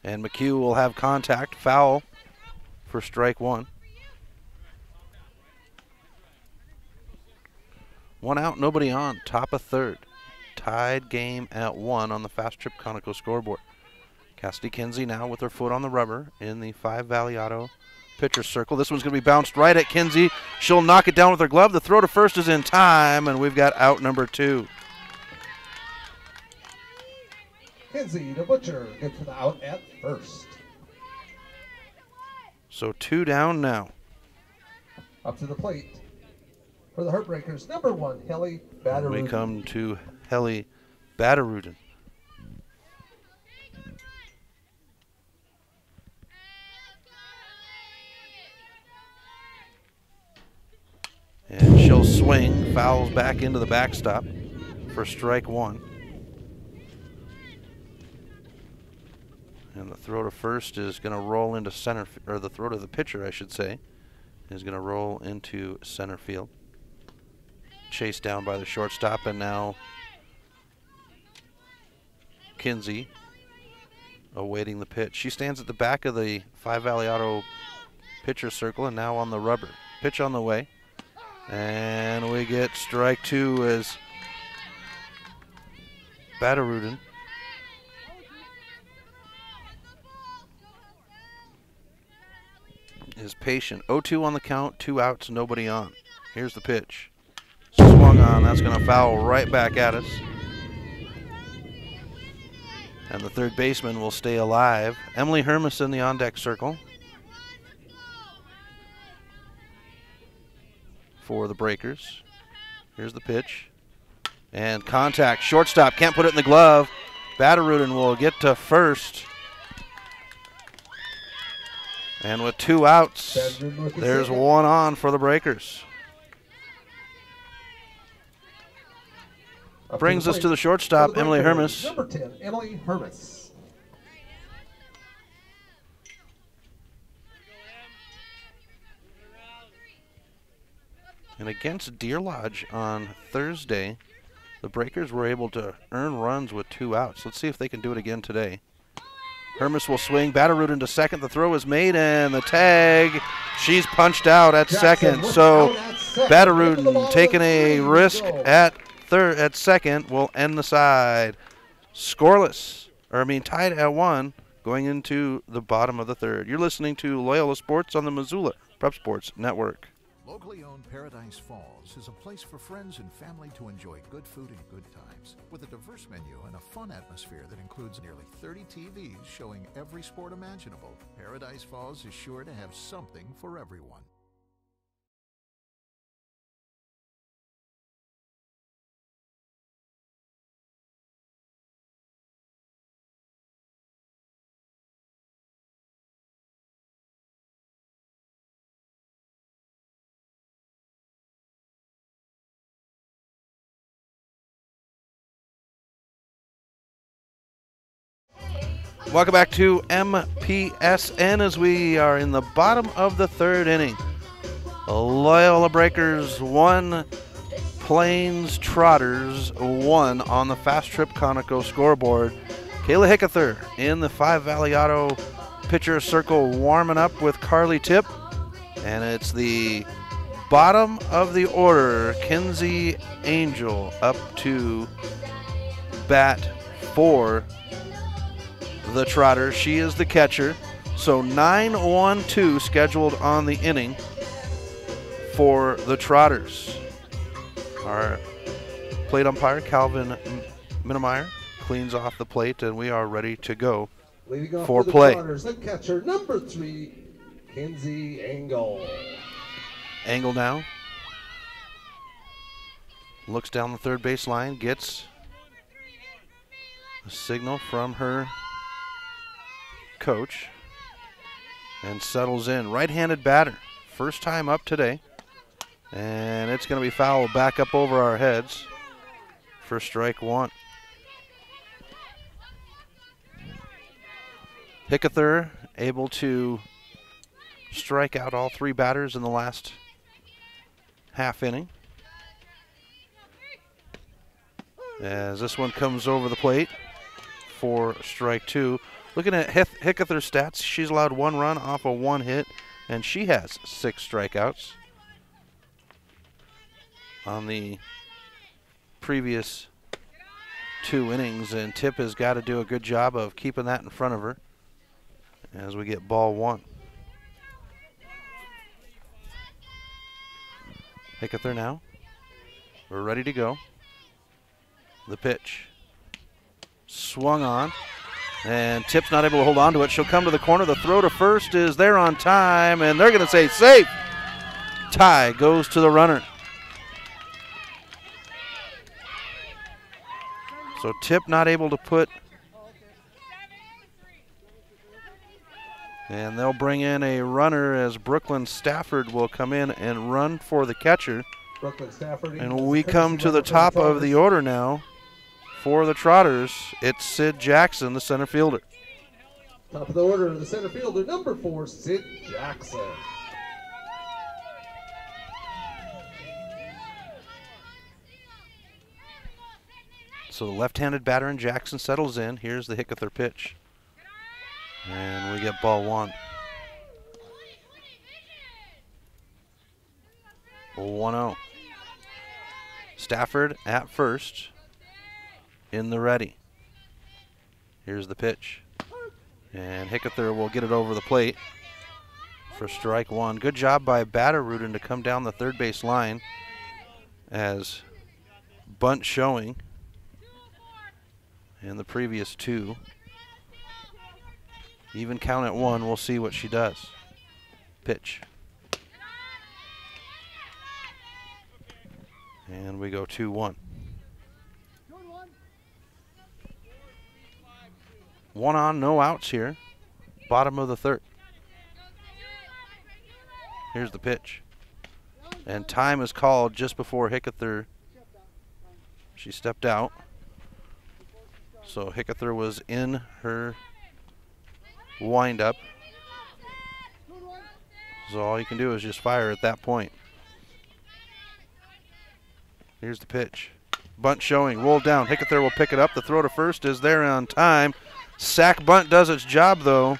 And McHugh will have contact, foul for strike 1. 1 out, nobody on, top of 3rd. Tied game at 1 on the Fast Trip Conoco scoreboard. Cassidy Kinsey now with her foot on the rubber in the Five Valley Auto pitcher circle. This one's going to be bounced right at Kinsey. She'll knock it down with her glove. The throw to first is in time, and we've got out number 2. Kinsey, the butcher, good for the out at first. So 2 down now. Up to the plate for the Heartbreakers, number 1, Helly Batteruden. We come to Helly Batteruden. And she'll swing, fouls back into the backstop for strike 1. And the throw to first is going to roll into center, or the throw to the pitcher, I should say, is going to roll into center field. Chased down by the shortstop, and now Kinsey awaiting the pitch. She stands at the back of the Five Valley Auto pitcher circle and now on the rubber. Pitch on the way. And we get strike 2 as Batteruden is patient. 0-2 on the count, 2 outs, nobody on. Here's the pitch. Swung on, that's going to foul right back at us. And the third baseman will stay alive. Emily Hermes in the on-deck circle for the Breakers. Here's the pitch. And contact. Shortstop can't put it in the glove. Batteruden will get to first. And with 2 outs, there's 1 on for the Breakers. Brings us to the shortstop, Emily Hermes. Number 10, Emily Hermes. And against Deer Lodge on Thursday, the Breakers were able to earn runs with 2 outs. Let's see if they can do it again today. Hermes will swing, Batteruden to second. The throw is made, and the tag, she's punched out at second. So Batteruden taking a risk at second will end the side. Scoreless, tied at 1 going into the bottom of the 3rd. You're listening to Loyola Sports on the Missoula Prep Sports Network. Locally owned Paradise Falls is a place for friends and family to enjoy good food and good times. With a diverse menu and a fun atmosphere that includes nearly 30 TVs showing every sport imaginable, Paradise Falls is sure to have something for everyone. Welcome back to MPSN as we are in the bottom of the third inning. Loyola Breakers 1, Plains Trotters 1 on the Fast Trip Conoco scoreboard. Kayla Hickether in the Five Valley Auto pitcher circle warming up with Carly Tip. And it's the bottom of the order. Kinsey Angel up to bat for the Trotters. She is the catcher. So 9-1-2 scheduled on the inning for the Trotters. Our plate umpire, Calvin Minnemeyer, cleans off the plate, and we are ready to go for play. Trotters, the catcher, number 3, Kinsey Angle. Angle now. Looks down the third base line, gets a signal from her coach, and settles in. Right-handed batter, first time up today. And it's going to be fouled back up over our heads for strike 1. Hickether able to strike out all 3 batters in the last half inning. As this one comes over the plate for strike 2. Looking at Hickether's stats, she's allowed 1 run off of 1 hit, and she has 6 strikeouts on the previous 2 innings, and Tip has got to do a good job of keeping that in front of her as we get ball 1. Hickether now. We're ready to go. The pitch. Swung on. And Tip's not able to hold on to it. She'll come to the corner. The throw to first is there on time, and they're going to say safe. Tie goes to the runner. So Tip not able to put. And they'll bring in a runner as Brooklyn Stafford will come in and run for the catcher. Brooklyn Stafford. And we come to the top of the order now. For the Trotters, it's Sid Jackson, the center fielder. Top of the order, the center fielder, number 4, Sid Jackson. So the left-handed batter in Jackson settles in. Here's the Hickether pitch. And we get ball 1. 1-0. Stafford at first. In the ready. Here's the pitch. And Hickether will get it over the plate for strike 1. Good job by batter Rudin to come down the third base line as bunt showing in the previous 2. Even count at 1. We'll see what she does. Pitch. And we go 2-1. 1 on, no outs here. Bottom of the third. Here's the pitch. And time is called just before Hickether. She stepped out. So Hickether was in her windup. So all you can do is just fire at that point. Here's the pitch. Bunt showing, rolled down. Hickether will pick it up. The throw to first is there on time. Sack bunt does its job, though,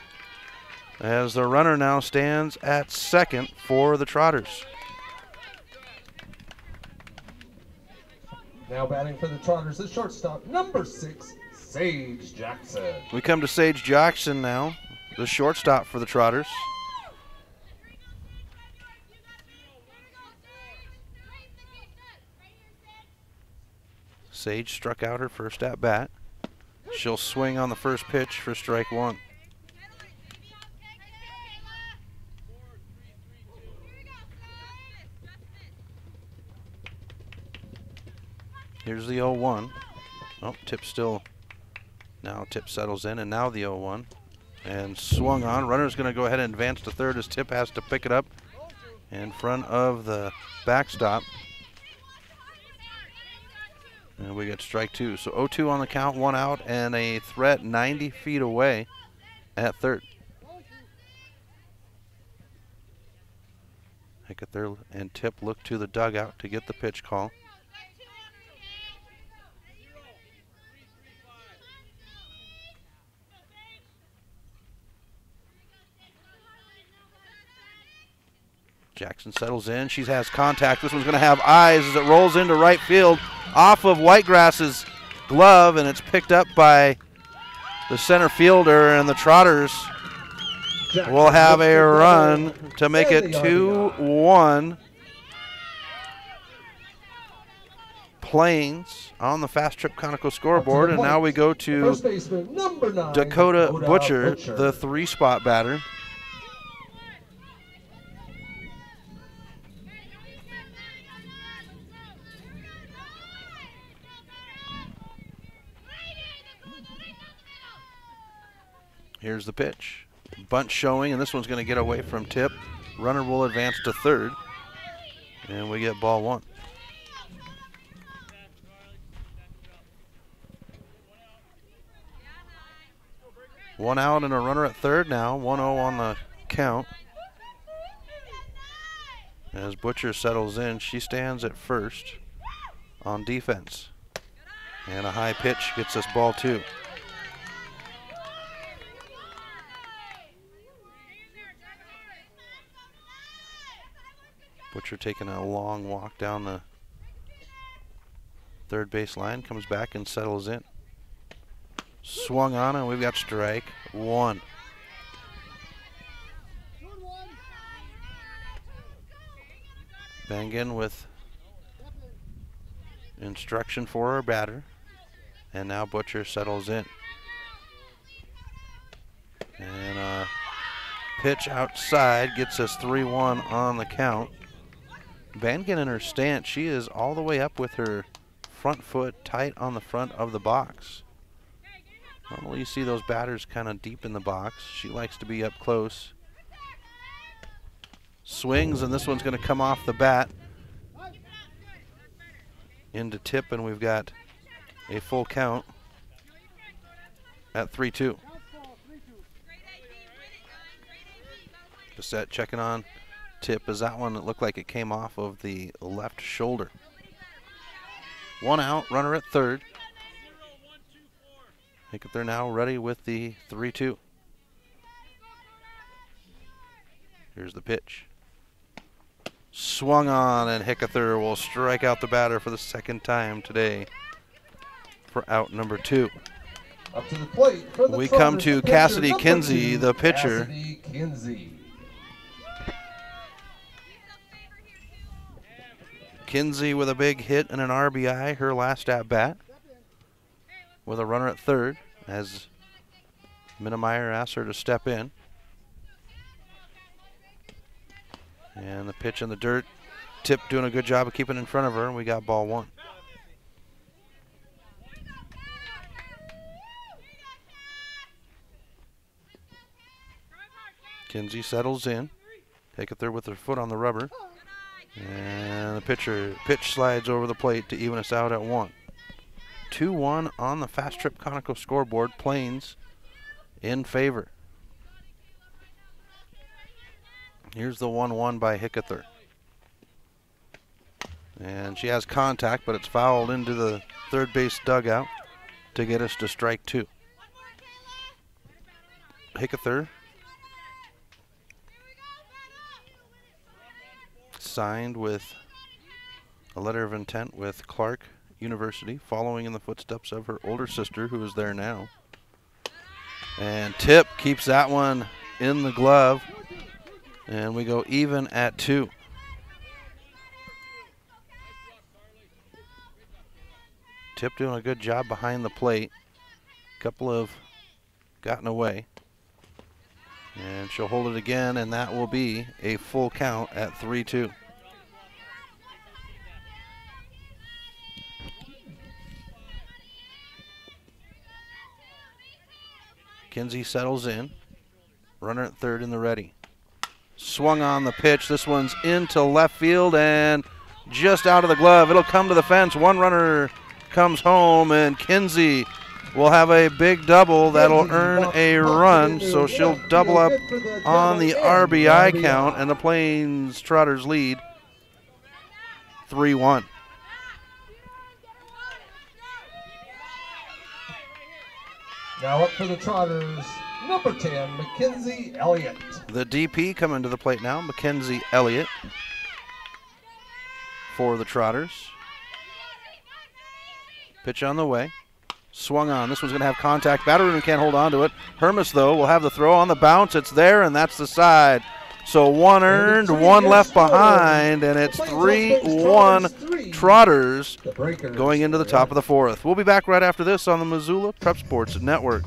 as the runner now stands at second for the Trotters. Now batting for the Trotters, the shortstop, number 6, Sage Jackson. We come to Sage Jackson now, the shortstop for the Trotters. Sage struck out her first at bat. She'll swing on the first pitch for strike 1. Here's the 0-1. Oh, Tip still. Now Tip settles in, and now the 0-1. And swung on. Runner's going to go ahead and advance to third as Tip has to pick it up in front of the backstop. And we get strike two. So 0-2 on the count, 1 out, and a threat 90 feet away at third. Hickathur and Tip look to the dugout to get the pitch call. Jackson settles in. She has contact. This one's going to have eyes as it rolls into right field off of Whitegrass's glove, and it's picked up by the center fielder, and the Trotters will have a run to make it 2-1. Plains on the Fast Trip Conoco scoreboard, and now we go to Dakota Butcher, the 3-spot batter. Here's the pitch. Bunt showing, and this one's going to get away from Tip. Runner will advance to third, and we get ball one. One out and a runner at third now. 1-0 on the count. As Butcher settles in, she stands at first on defense. And a high pitch gets us ball two. Butcher taking a long walk down the third base line, comes back and settles in. Swung on, and we've got strike one. Bangan with instruction for our batter, and now Butcher settles in. And a pitch outside gets us 3-1 on the count. Bangan in her stance, she is all the way up with her front foot tight on the front of the box. Normally you see those batters kind of deep in the box. She likes to be up close. Swings, and this one's going to come off the bat into Tip, and we've got a full count at 3-2. Bissett checking on Tip, as that one that looked like it came off of the left shoulder. One out, runner at third. Hickathur now ready with the 3-2. Here's the pitch. Swung on, and Hickathur will strike out the batter for the second time today for out number 2. Up to the plate for the we Trotters, come to Cassidy Kinsey, the pitcher. Cassidy Kinsey. Kinsey with a big hit and an RBI, her last at bat, with a runner at third as Minnemeyer asks her to step in. And the pitch in the dirt. Tip doing a good job of keeping in front of her, and we got ball one. Kinsey settles in. Hickathur with her foot on the rubber. And the pitch slides over the plate to even us out at 1. 2-1 on the Fast Trip Conoco scoreboard. Plains in favor. Here's the 1-1 by Hickathur. And she has contact, but it's fouled into the third base dugout to get us to strike 2. Hickathur signed with a letter of intent with Clark University, following in the footsteps of her older sister, who is there now. And Tip keeps that one in the glove, and we go even at 2. Tip doing a good job behind the plate. Couple of gotten away. And she'll hold it again, and that will be a full count at 3-2. Kinsey settles in. Runner at third in the ready. Swung on the pitch. This one's into left field and just out of the glove. It'll come to the fence. One runner comes home, and Kinsey will have a big double that'll earn a run, so she'll double up on the RBI count, and the Plains Trotters lead 3-1. Now up for the Trotters, number 10, Mackenzie Elliott. The DP coming to the plate now, Mackenzie Elliott for the Trotters. Pitch on the way. Swung on. This one's going to have contact. Batterman can't hold on to it. Hermes, though, will have the throw on the bounce. It's there, and that's the side. So one earned, one left behind, and it's 3-1 Trotters going into the top of the fourth. We'll be back right after this on the Missoula Prep Sports Network.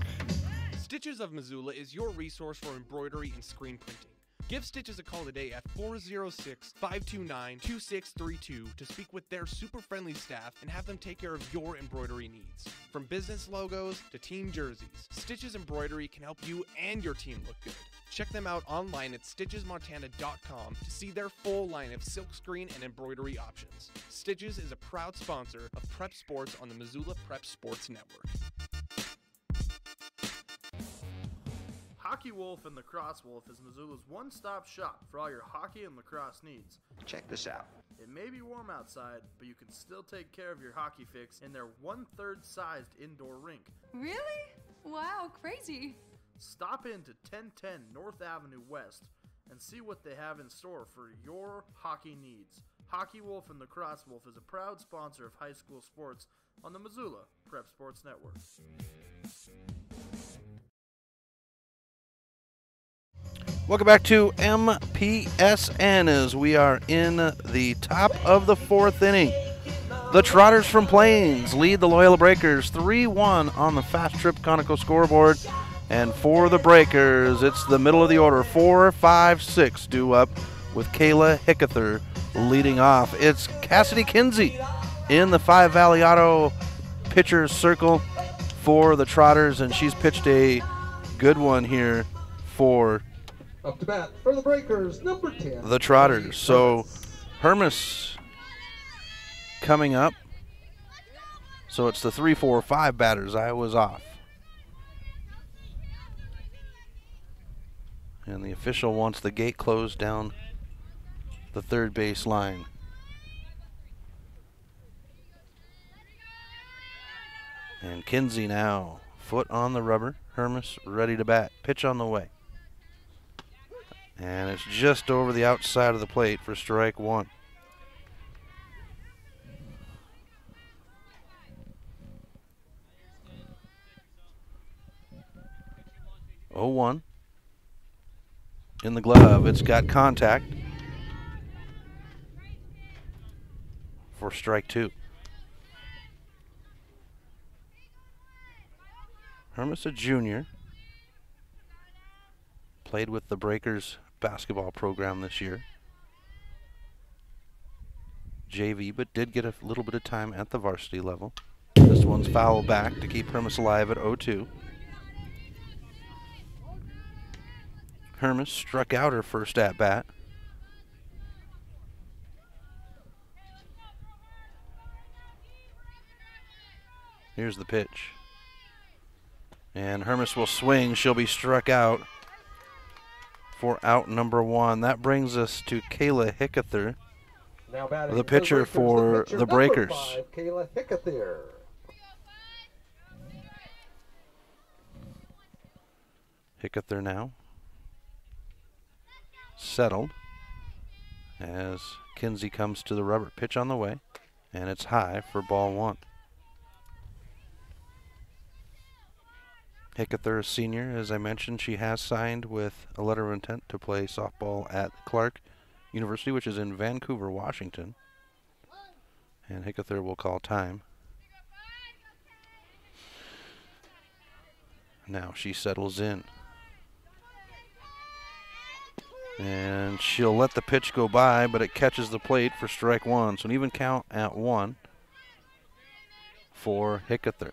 Stitches of Missoula is your resource for embroidery and screen printing. Give Stitches a call today at 406-529-2632 to speak with their super friendly staff and have them take care of your embroidery needs. From business logos to team jerseys, Stitches Embroidery can help you and your team look good. Check them out online at stitchesmontana.com to see their full line of silkscreen and embroidery options. Stitches is a proud sponsor of Prep Sports on the Missoula Prep Sports Network. Hockey Wolf and Lacrosse Wolf is Missoula's one-stop shop for all your hockey and lacrosse needs. Check this out. It may be warm outside, but you can still take care of your hockey fix in their 1/3 sized indoor rink. Really? Wow, crazy. Stop in to 1010 North Avenue West and see what they have in store for your hockey needs. Hockey Wolf and Lacrosse Wolf is a proud sponsor of high school sports on the Missoula Prep Sports Network. Welcome back to MPSN as we are in the top of the fourth inning. The Trotters from Plains lead the Loyola Breakers 3-1 on the Fast Trip Conoco scoreboard. And for the Breakers, it's the middle of the order, 4, 5, 6 due up with Kayla Hickether leading off. It's Cassidy Kinsey in the Five Valley Auto pitcher's circle for the Trotters, and she's pitched a good one here for Up to bat for the Breakers, number 10. the Trotters. So Hermes coming up. So it's the 3, 4, 5 batters. I was off. And the official wants the gate closed down the third base line. And Kinsey now, foot on the rubber. Hermes ready to bat. Pitch on the way. And it's just over the outside of the plate for strike one. Oh, 1. In the glove, it's got contact for strike two. Hermes, a junior, played with the Breakers basketball program this year. JV, but did get a little bit of time at the varsity level. This one's foul back to keep Hermes alive at 0-2. Hermes struck out her first at-bat. Here's the pitch. And Hermes will swing. She'll be struck out for out number 1. That brings us to Kayla Hickether, Now batting the pitcher for the Breakers. Number 5, Kayla Hickether. Hickether now settled as Kinsey comes to the rubber. Pitch on the way, and it's high for ball 1. Hickether, a senior, as I mentioned, she has signed with a letter of intent to play softball at Clark University, which is in Vancouver, Washington. And Hickether will call time. Now she settles in. And she'll let the pitch go by, but it catches the plate for strike 1. So an even count at 1 for Hickether.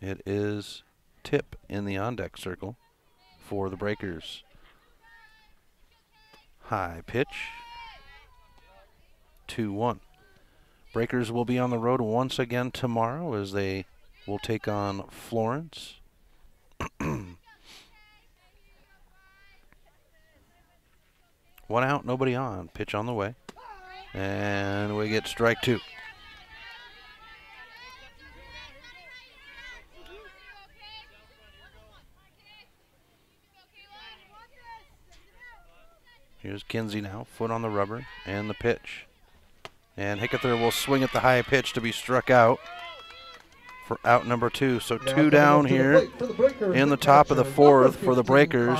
It is tip in the on-deck circle for the Breakers. High pitch. 2-1. Breakers will be on the road once again tomorrow as they will take on Florence. One out, nobody on. Pitch on the way. And we get strike two. Here's Kinsey now, foot on the rubber, and the pitch. And Hickether will swing at the high pitch to be struck out for out number two. So two down here in the top of the fourth for the Breakers.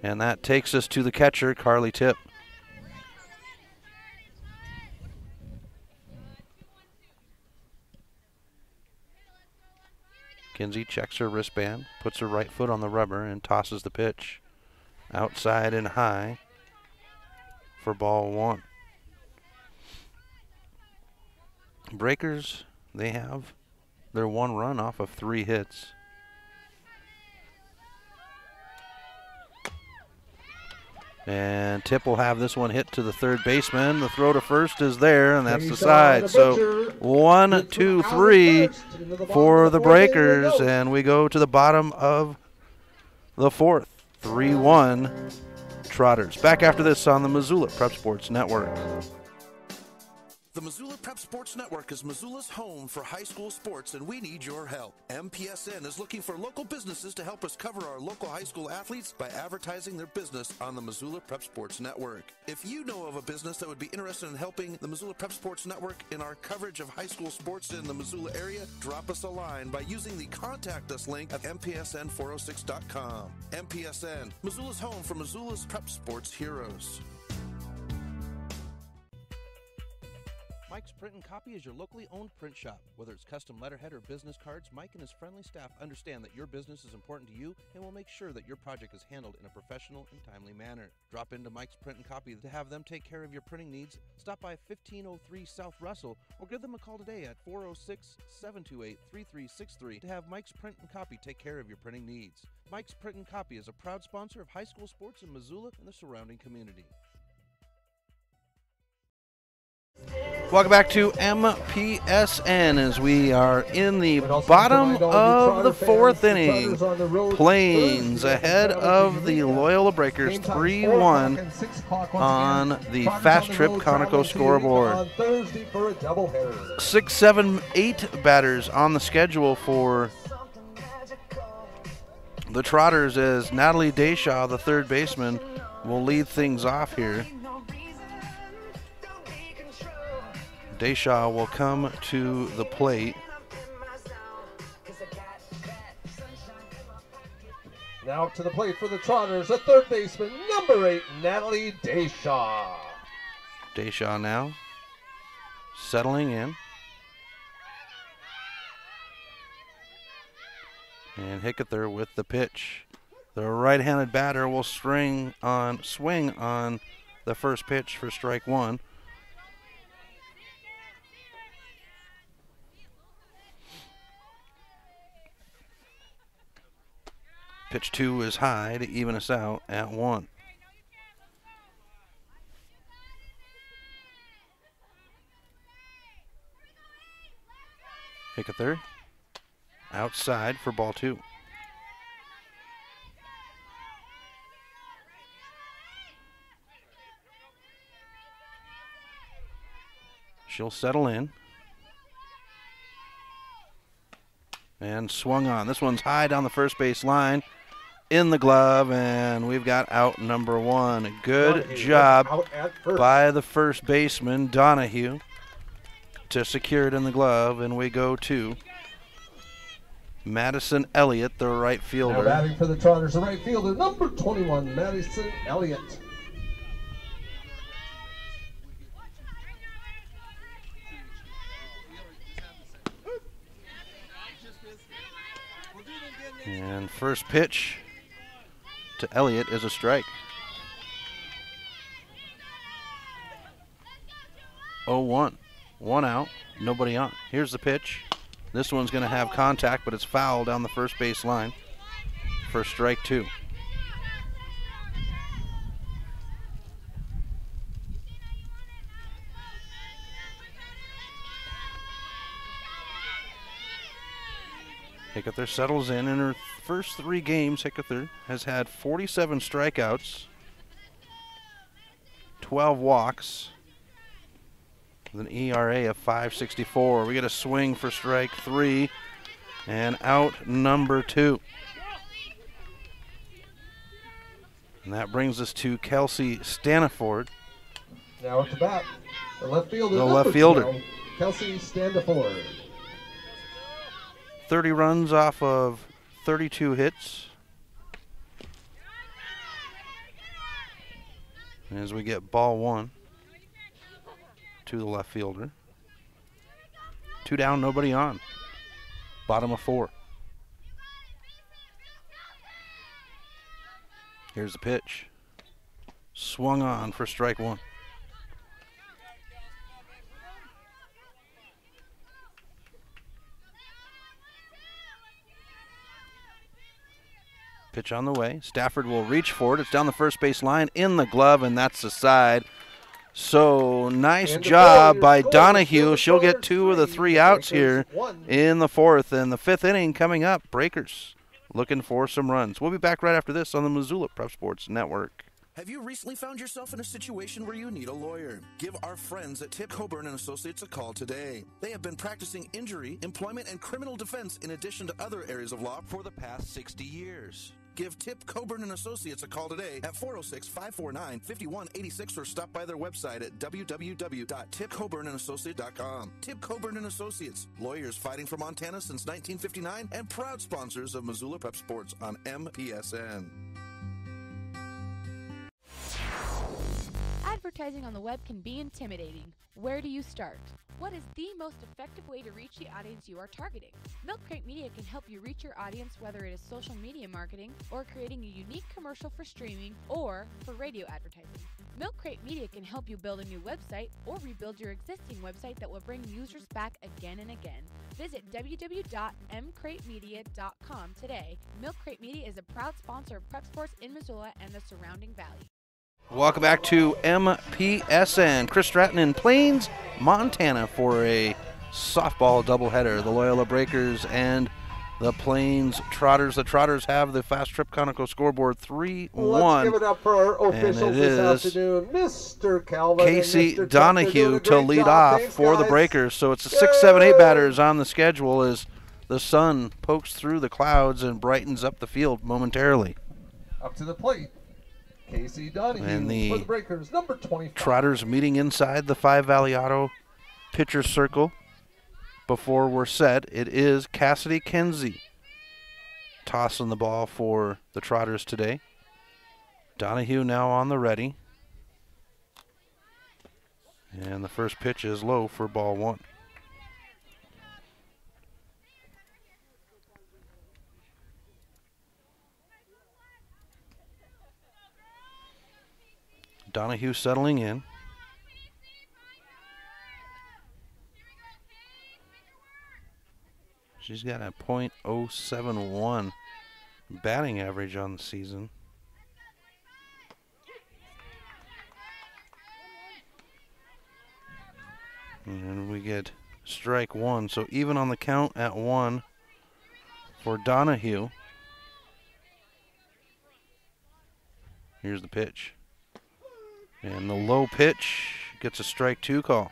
And that takes us to the catcher, Carly Tipp. Kinsey checks her wristband, puts her right foot on the rubber, and tosses the pitch outside and high for ball one. Breakers, they have their one run off of 3 hits. And Tipp will have this one hit to the third baseman. The throw to first is there, and that's the side. So 1, 2, 3 for the Breakers, and we go to the bottom of the fourth. 3-1 Trotters. Back after this on the Missoula Prep Sports Network. The Missoula Prep Sports Network is Missoula's home for high school sports, and we need your help. MPSN is looking for local businesses to help us cover our local high school athletes by advertising their business on the Missoula Prep Sports Network. If you know of a business that would be interested in helping the Missoula Prep Sports Network in our coverage of high school sports in the Missoula area, drop us a line by using the Contact Us link at mpsn406.com. MPSN, Missoula's home for Missoula's Prep Sports heroes. Mike's Print and Copy is your locally owned print shop. Whether it's custom letterhead or business cards, Mike and his friendly staff understand that your business is important to you and will make sure that your project is handled in a professional and timely manner. Drop into Mike's Print and Copy to have them take care of your printing needs. Stop by 1503 South Russell or give them a call today at 406-728-3363 to have Mike's Print and Copy take care of your printing needs. Mike's Print and Copy is a proud sponsor of high school sports in Missoula and the surrounding community. Welcome back to MPSN as we are in the bottom of the fourth inning. Plains ahead of the Loyola Breakers 3-1 on the Fast Trip Conoco scoreboard. 6, 7, 8 batters on the schedule for the Trotters as Natalie Deshaw, the third baseman, will lead things off here. Deshaw will come to the plate. Now to the plate for the Trotters, a third baseman, number 8, Natalie Deshaw. Deshaw now settling in. And Hickether with the pitch. The right-handed batter will swing on the first pitch for strike one. Pitch 2 is high to even us out at 1. Hickether outside for ball 2. She'll settle in. And swung on. This one's high down the first base line. In the glove, and we've got out number 1. Good job by the first baseman, Donahue, to secure it in the glove, and we go to Madison Elliott, the right fielder. Now batting for the Trotters, the right fielder, number 21, Madison Elliott. And first pitch to Elliott is a strike. 0-1. 1 out, nobody on. Here's the pitch. This one's going to have contact, but it's foul down the first base line for strike 2. Hickether settles in her first 3 games. Hickether has had 47 strikeouts, 12 walks, with an ERA of 5.64. We get a swing for strike 3 and out number 2. And that brings us to Kelsey Staniford. Now at the bat, the left fielder. The left fielder. 12, Kelsey Staniford. 30 runs off of 32 hits. As we get ball 1 to the left fielder. 2 down, nobody on. Bottom of 4. Here's the pitch. Swung on for strike 1. Pitch on the way. Stafford will reach for it. It's down the first base line, in the glove, and that's the side. So nice job by Donahue. She'll get 2 of the 3 outs here in the 4th. And the 5th inning coming up. Breakers looking for some runs. We'll be back right after this on the Missoula Prep Sports Network. Have you recently found yourself in a situation where you need a lawyer? Give our friends at Tip Coburn & Associates a call today. They have been practicing injury, employment, and criminal defense in addition to other areas of law for the past 60 years. Give Tip Coburn & Associates a call today at 406-549-5186 or stop by their website at www.tipcoburnandassociates.com. Tip Coburn & Associates, lawyers fighting for Montana since 1959 and proud sponsors of Missoula Prep Sports on MPSN. Advertising on the web can be intimidating. Where do you start? What is the most effective way to reach the audience you are targeting? Milk Crate Media can help you reach your audience, whether it is social media marketing or creating a unique commercial for streaming or for radio advertising. Milk Crate Media can help you build a new website or rebuild your existing website that will bring users back again and again. Visit www.mcratemedia.com today. Milk Crate Media is a proud sponsor of Prep Sports in Missoula and the surrounding valley. Welcome back to MPSN. Chris Stratton in Plains, Montana for a softball doubleheader. The Loyola Breakers and the Plains Trotters. The Trotters have the Fast Trip Conoco scoreboard 3-1. Let's give it up for our officials this afternoon. Mr. Calvin Casey and Mr. Donahue to lead job. off Thanks, for the guys. Breakers. So it's a 6, 7, 8 batters on the schedule as the sun pokes through the clouds and brightens up the field momentarily. Up to the plate, Casey Donahue And the for the Breakers, number 25. Trotters meeting inside the 5 Valley Auto pitcher circle. Before we're set, it is Cassidy Kenzie tossing the ball for the Trotters today. Donahue now on the ready. And the first pitch is low for ball 1. Donahue settling in. She's got a .071 batting average on the season. And we get strike 1. So even on the count at 1 for Donahue. Here's the pitch. And the low pitch gets a strike 2 call.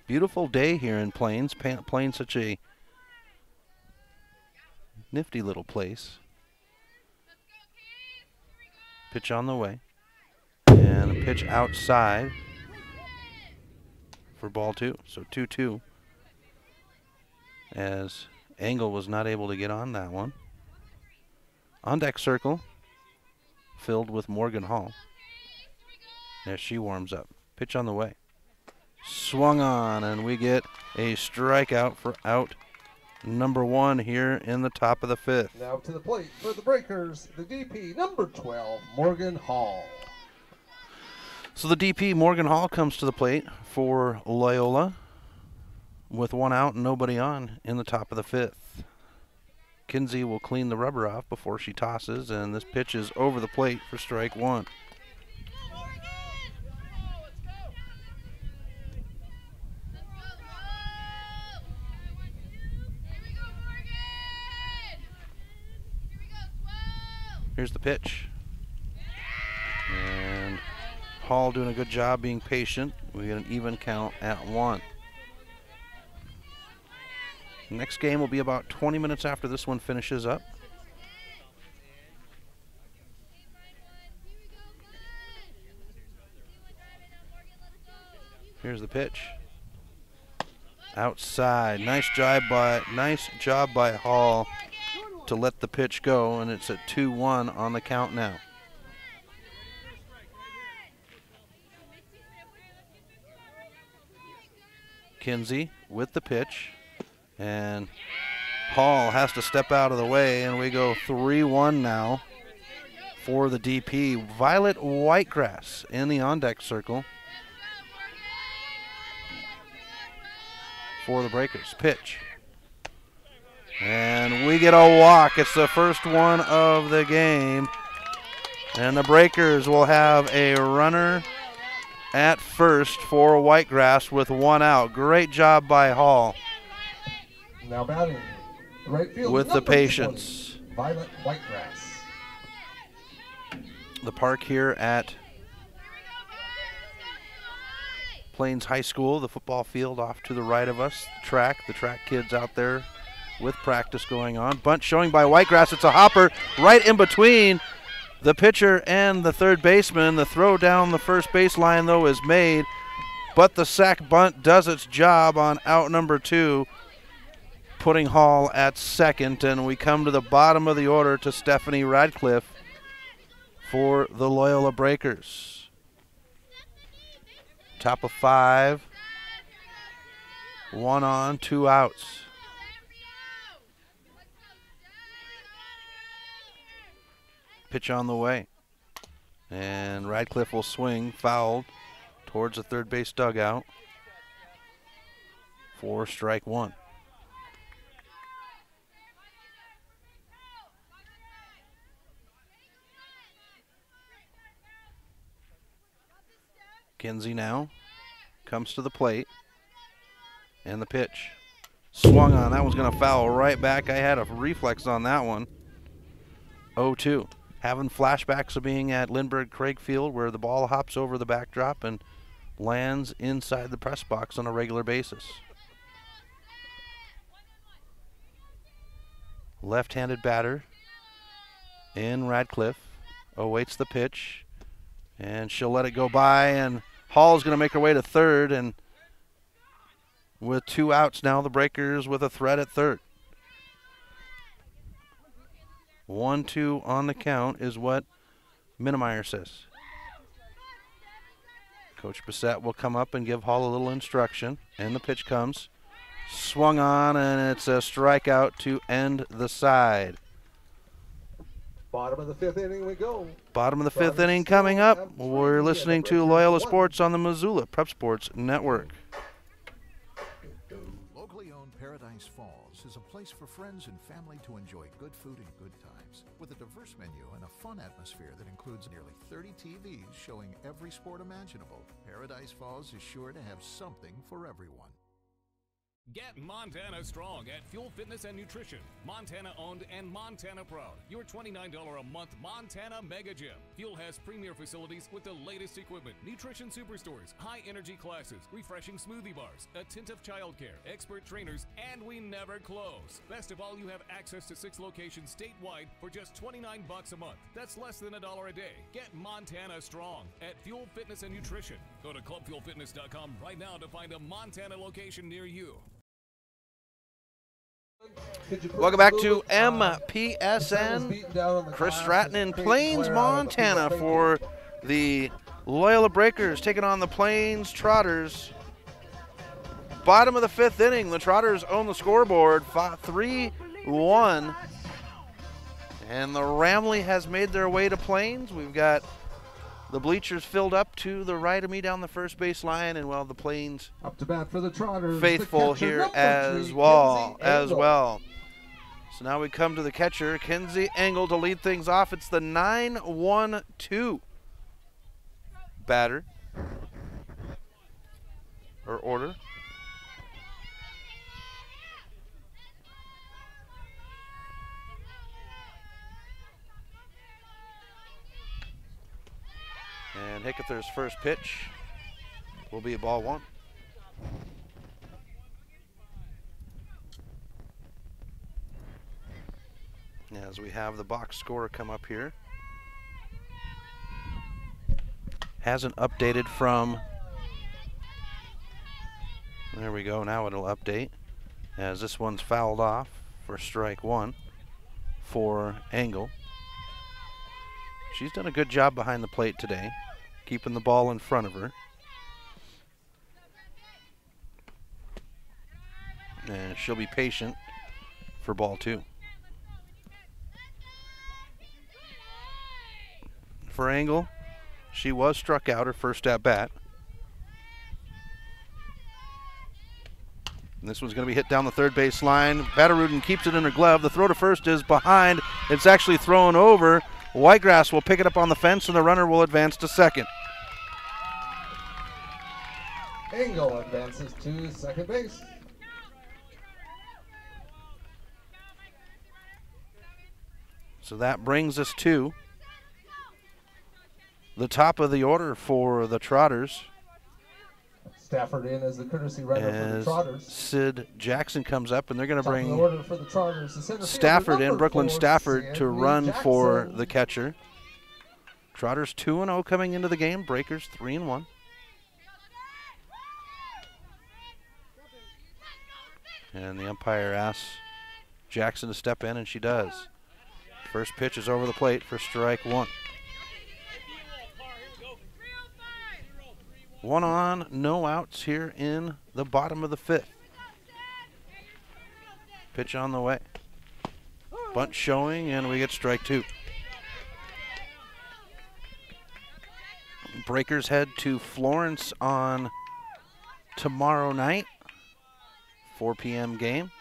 Beautiful day here in Plains. Plains such a nifty little place. Pitch on the way. And a pitch outside for ball 2. So 2-2. As Engel was not able to get on that one. On deck circle filled with Morgan Hall. As she warms up. Pitch on the way. Swung on, and we get a strikeout for out number 1 here in the top of the 5th. Now to the plate for the Breakers, the DP, number 12, Morgan Hall. So the DP, Morgan Hall, comes to the plate for Loyola with 1 out and nobody on in the top of the 5th. Kinsey will clean the rubber off before she tosses, and this pitch is over the plate for strike 1. Here's the pitch. And Hall doing a good job being patient. We get an even count at 1. Next game will be about 20 minutes after this one finishes up. Here's the pitch. Outside. Nice job by Hall to let the pitch go, and it's at 2-1 on the count now. Kinsey with the pitch, and Hall has to step out of the way, and we go 3-1 now for the DP. Violet Whitegrass in the on-deck circle for the Breakers. Pitch. And we get a walk. It's the first one of the game. And the Breakers will have a runner at first for Whitegrass with 1 out. Great job by Hall. Now batting, right field with the patience. 20, Violet Whitegrass. The park here at Plains High School, the football field off to the right of us. The track kids out there with practice going on. Bunt showing by Whitegrass. It's a hopper right in between the pitcher and the third baseman. The throw down the first baseline, though, is made, but the sack bunt does its job on out number 2, putting Hall at second, and we come to the bottom of the order to Stephanie Radcliffe for the Loyola Breakers. Top of 5, 1 on, 2 outs. Pitch on the way, and Radcliffe will swing, fouled towards the third base dugout for strike 1. Kinsey now comes to the plate, and the pitch swung on. That one's going to foul right back. I had a reflex on that one. 0-2. Having flashbacks of being at Lindbergh Craig Field, where the ball hops over the backdrop and lands inside the press box on a regular basis. Left-handed batter in Radcliffe awaits the pitch, and she'll let it go by, and Hall's going to make her way to third, and with 2 outs now, the Breakers with a threat at third. 1-2 on the count is what Minnemeyer says. Coach Bissett will come up and give Hall a little instruction, and the pitch comes. Swung on, and it's a strikeout to end the side. Bottom of the 5th inning we go. Bottom of the 5th inning coming up. We're listening to Loyola Sports on the Missoula Prep Sports Network. Locally owned Paradise Falls is a place for friends and family to enjoy good food and good times, with a diverse menu and a fun atmosphere that includes nearly 30 TVs showing every sport imaginable. Paradise Falls is sure to have something for everyone. Get Montana strong at Fuel Fitness and Nutrition. Montana owned and Montana proud. Your $29 a month Montana Mega Gym. Fuel has premier facilities with the latest equipment, nutrition superstores, high energy classes, refreshing smoothie bars, attentive childcare, expert trainers, and we never close. Best of all, you have access to 6 locations statewide for just $29 a month. That's less than $1 a day. Get Montana strong at Fuel Fitness and Nutrition. Go to clubfuelfitness.com right now to find a Montana location near you. Welcome back to MPSN. Chris Stratton in Plains, Montana for the Loyola Breakers taking on the Plains Trotters. Bottom of the 5th inning, the Trotters own the scoreboard, 3-1. And the Ramley has made their way to Plains. We've got the bleachers filled up to the right of me down the first base line, and well, the Plains up to bat for the Trotters, faithful here as well. So now we come to the catcher, Kenzie Engel, to lead things off. It's the 9-1-2 batter or order. And Hickether's first pitch will be a ball 1. As we have the box score come up here. Hasn't updated from, there we go, now it'll update. As this one's fouled off for strike 1 for Engel. She's done a good job behind the plate today, keeping the ball in front of her. And she'll be patient for ball 2. For Engel, she was struck out her first at bat. And this one's going to be hit down the third base line. Vatteruden keeps it in her glove. The throw to first is behind. It's actually thrown over. Whitegrass will pick it up on the fence, and the runner will advance to second. Engel advances to second base. So that brings us to the top of the order for the Trotters. Stafford in as the courtesy runner for the Trotters. Sid Jackson comes up, and they're going to Top of bring the order for the Trotters, the center Stafford fielder, in, Brooklyn number 4, Stafford, to run Jackson. for the catcher. Trotters 2-0 coming into the game. Breakers 3-1. And the umpire asks Jackson to step in, and she does. First pitch is over the plate for strike 1. 1 on, no outs here in the bottom of the 5th. Pitch on the way. Bunt showing, and we get strike 2. Breakers head to Florence on tomorrow night. 4 p.m. game.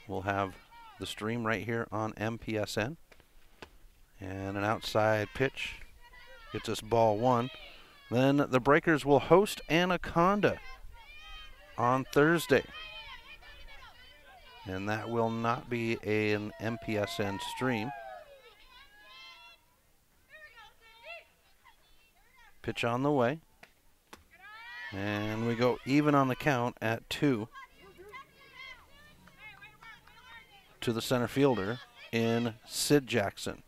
We'll have the stream right here on MPSN. And an outside pitch gets us ball 1. Then the Breakers will host Anaconda on Thursday. And that will not be an MPSN stream. Pitch on the way. And we go even on the count at 2 to the center fielder in Sid Jackson.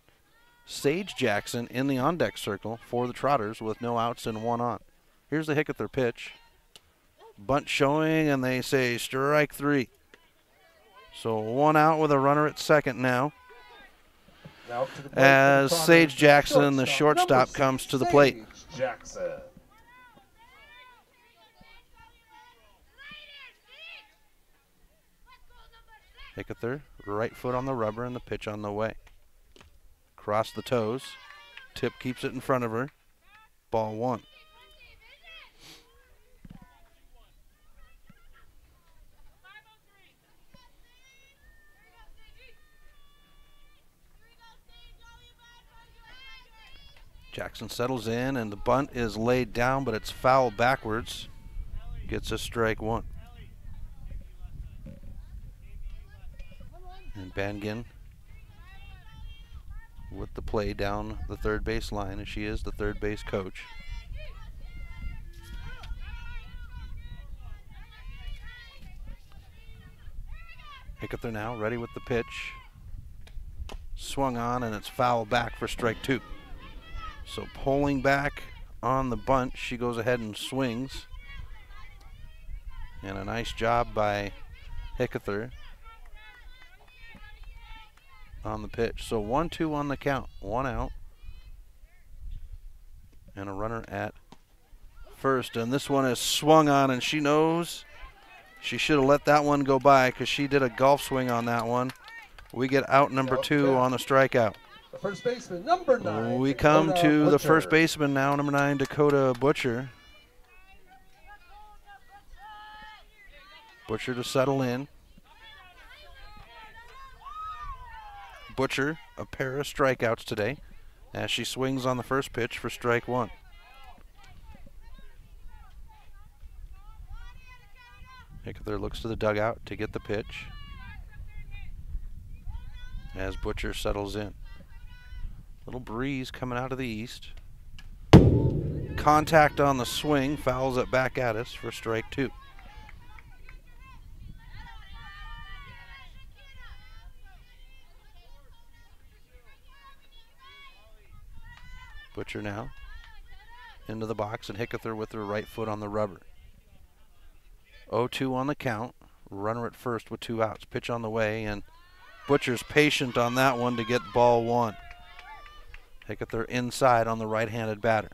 Sage Jackson in the on-deck circle for the Trotters with no outs and 1 on. Here's the Hickether pitch. Bunt showing, and they say strike 3. So 1 out with a runner at second now. As Sage Jackson, the shortstop, comes to the plate. Jackson. Hickether, right foot on the rubber, and the pitch on the way. Cross the toes. Tip keeps it in front of her. Ball 1. Jackson settles in, and the bunt is laid down, but it's foul backwards. Gets a strike 1. And Bangan with the play down the third base line, as she is the third base coach. Hickether now ready with the pitch. Swung on, and it's foul back for strike 2. So pulling back on the bunt, she goes ahead and swings. And a nice job by Hickether on the pitch. So 1-2 on the count. 1 out. And a runner at first. And this one is swung on, and she knows she should have let that one go by because she did a golf swing on that one. We get out number 2 on the strikeout. The first baseman, number 9. We come to the first baseman now, number 9, Dakota Butcher. Butcher to settle in. Butcher, a pair of strikeouts today, as she swings on the first pitch for strike 1. Hickether looks to the dugout to get the pitch as Butcher settles in. Little breeze coming out of the east. Contact on the swing, fouls it back at us for strike 2. Butcher now into the box, and Hickether with her right foot on the rubber. 0-2 on the count. Runner at first with 2 outs. Pitch on the way, and Butcher's patient on that one to get ball 1. Hickether inside on the right-handed batter.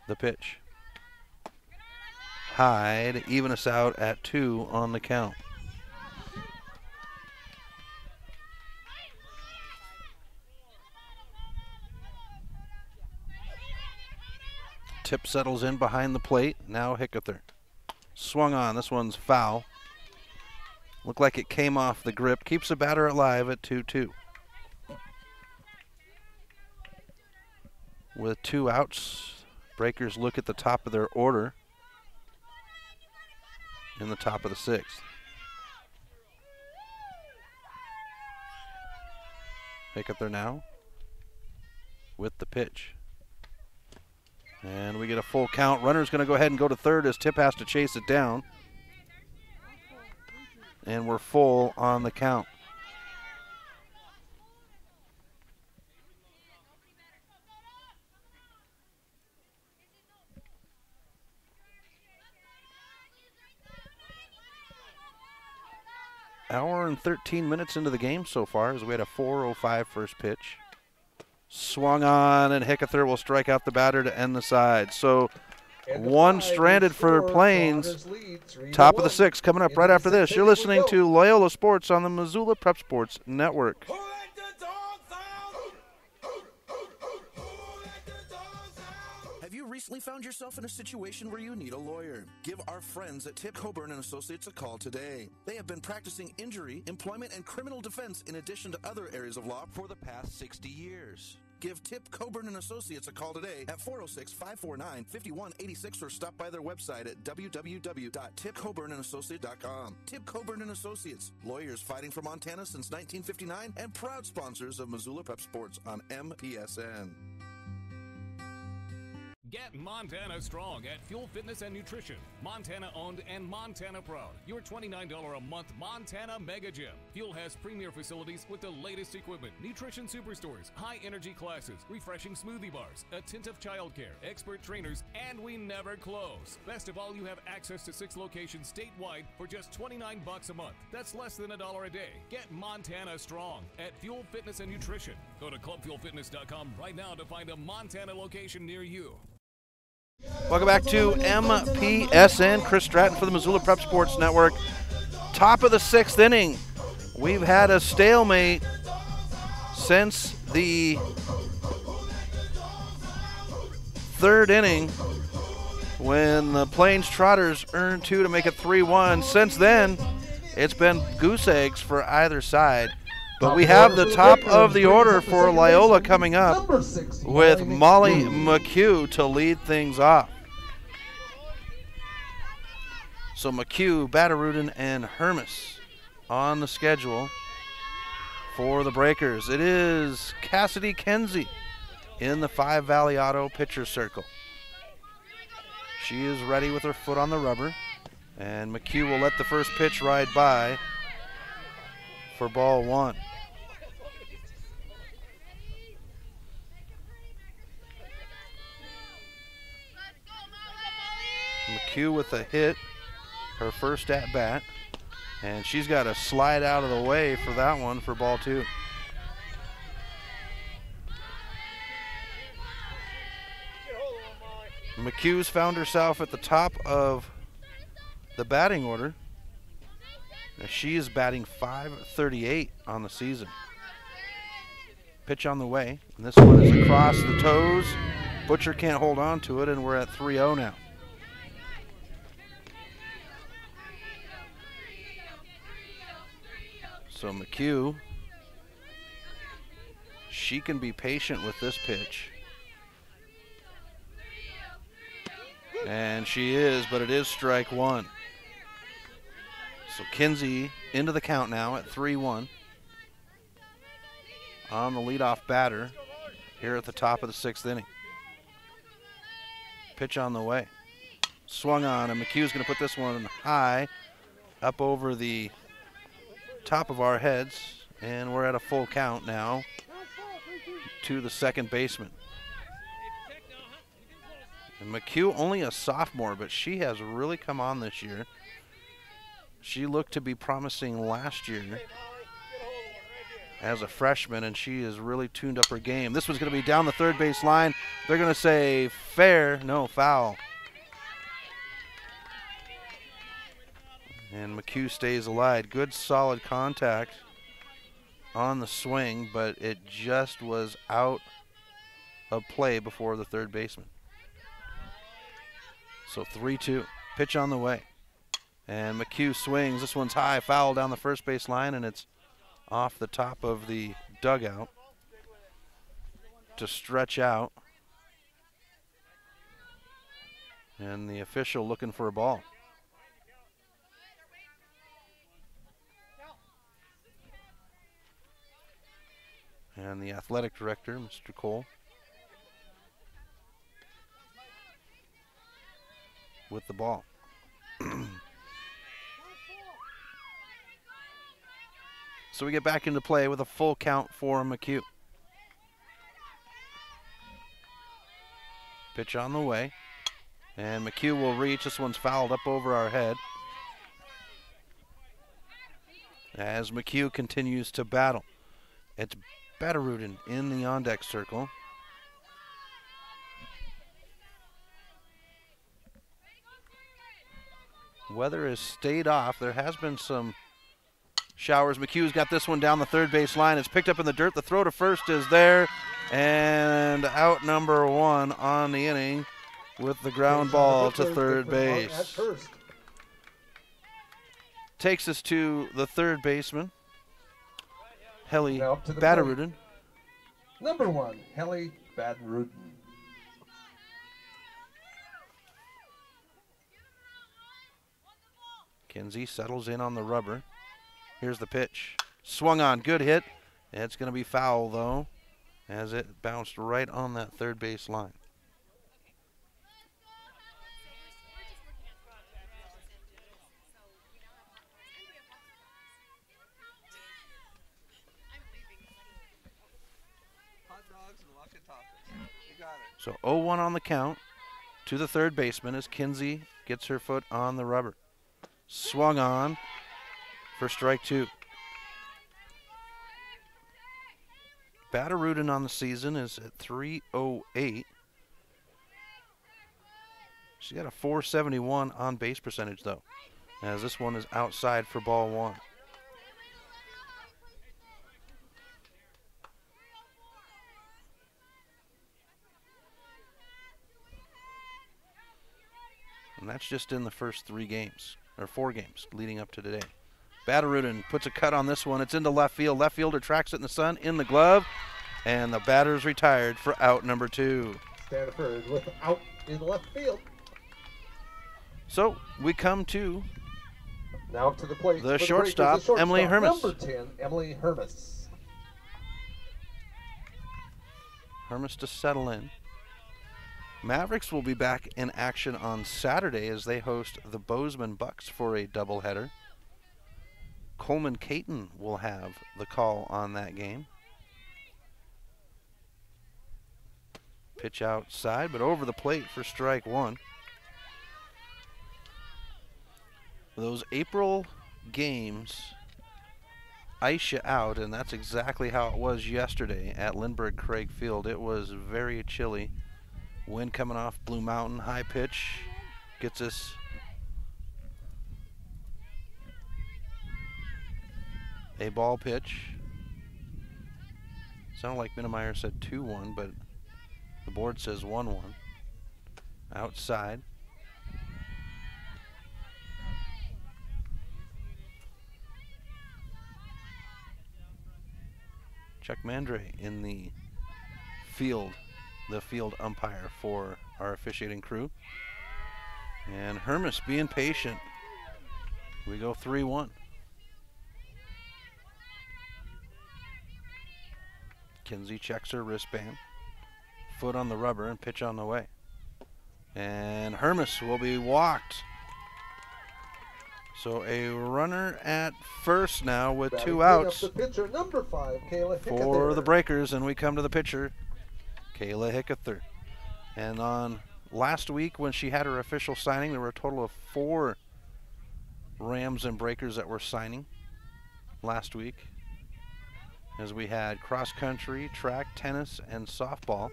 The pitch. High to even us out at 2 on the count. Tip settles in behind the plate. Now Hickether. Swung on. This one's foul. Looked like it came off the grip. Keeps the batter alive at 2-2. With 2 outs, Breakers look at the top of their order in the top of the 6th. Hickether now with the pitch. And we get a full count. Runner's going to go ahead and go to third as Tip has to chase it down. And we're full on the count. Hour and 13 minutes into the game so far, as we had a 4:05 first pitch. Swung on, and Hickether will strike out the batter to end the side. So one stranded for Plains. Top of the 6th coming up right after this. You're listening to Loyola Sports on the Missoula Prep Sports Network. Have you recently found yourself in a situation where you need a lawyer? Give our friends at Tip Coburn & Associates a call today. They have been practicing injury, employment, and criminal defense in addition to other areas of law for the past 60 years. Give Tip Coburn & Associates a call today at 406-549-5186 or stop by their website at www.tipcoburnandassociates.com. Tip Coburn & Associates, lawyers fighting for Montana since 1959 and proud sponsors of Missoula Prep Sports on MPSN. Get Montana strong at Fuel Fitness and Nutrition. Montana owned and Montana proud. Your $29 a month Montana Mega Gym. Fuel has premier facilities with the latest equipment, nutrition superstores, high energy classes, refreshing smoothie bars, attentive childcare, expert trainers, and we never close. Best of all, you have access to 6 locations statewide for just $29 a month. That's less than $1 a day. Get Montana strong at Fuel Fitness and Nutrition. Go to clubfuelfitness.com right now to find a Montana location near you. Welcome back to MPSN. Chris Stratton for the Missoula Prep Sports Network. Top of the 6th inning. We've had a stalemate since the 3rd inning when the Plains Trotters earned 2 to make it 3-1. Since then, it's been goose eggs for either side. But we have the top of the order for Loyola coming up with Molly McHugh to lead things off. So McHugh, Batterudin, and Hermes on the schedule for the Breakers. It is Cassidy Kenzie in the 5 Valley Auto pitcher circle. She is ready with her foot on the rubber, and McHugh will let the first pitch ride by for ball 1. McHugh with a hit, her first at bat, and she's got to slide out of the way for that one for ball 2. McHugh's found herself at the top of the batting order. She is batting .538 on the season. Pitch on the way, and this one is across the toes. Butcher can't hold on to it, and we're at 3-0 now. So McHugh, she can be patient with this pitch. And she is, but it is strike 1. So Kinsey into the count now at 3-1. on the leadoff batter here at the top of the 6th inning. Pitch on the way. Swung on, and McHugh's going to put this one high up over the top of our heads, and we're at a full count now to the second baseman. And McHugh, only a sophomore, but she has really come on this year. She looked to be promising last year as a freshman, and she has really tuned up her game. This one's going to be down the third base line. They're going to say fair, no, foul. And McHugh stays alive. Good solid contact on the swing, but it just was out of play before the third baseman. So 3-2. Pitch on the way. And McHugh swings. This one's high, foul down the first base line, and it's off the top of the dugout to stretch out. And the official looking for a ball. And the athletic director, Mr. Cole, with the ball. So we get back into play with a full count for McHugh. Pitch on the way. And McHugh will reach. This one's fouled up over our head as McHugh continues to battle. It's Batterudin in the on-deck circle. Weather has stayed off. There has been some showers. McHugh's got this one down the third base line. It's picked up in the dirt. The throw to first is there. And out number one on the inning with the ground ball to third base. Takes us to the third baseman, Helly Batterudin. Number 1, Helly Batterudin. Kinsey settles in on the rubber. Here's the pitch. Swung on, good hit. It's going to be foul, though, as it bounced right on that third base line. So 0-1 on the count to the third baseman as Kinsey gets her foot on the rubber. Swung on for strike 2. Batterudin on the season is at .308. She got a .471 on base percentage, though, as this one is outside for ball 1. And that's just in the first 3 games, or 4 games leading up to today. Batterudin puts a cut on this one. It's into left field. Left fielder tracks it in the sun, in the glove, and the batter's retired for out number 2. Stanford with out in left field. So we come to now up to the plate. The shortstop, Emily Hermes. Number 10, Emily Hermes. Hermes to settle in. Mavericks will be back in action on Saturday as they host the Bozeman Bucks for a doubleheader. Coleman Caton will have the call on that game. Pitch outside, but over the plate for strike 1. Those April games ice you out, and that's exactly how it was yesterday at Lindbergh Craig Field. It was very chilly. Wind coming off Blue Mountain, high pitch, gets us a ball pitch. Sounded like Minnemeyer said 2-1, but the board says 1-1. Outside. Chuck Mandre in the field umpire for our officiating crew. And Hermes being patient. We go 3-1. Kinsey checks her wristband. Foot on the rubber and pitch on the way. And Hermes will be walked. So a runner at first now with two outs the pitcher, number 5, Kayla for the Breakers, and we come to the pitcher, Kayla Hickether. And on last week when she had her official signing, there were a total of 4 Rams and Breakers that were signing last week, as we had cross country, track, tennis, and softball.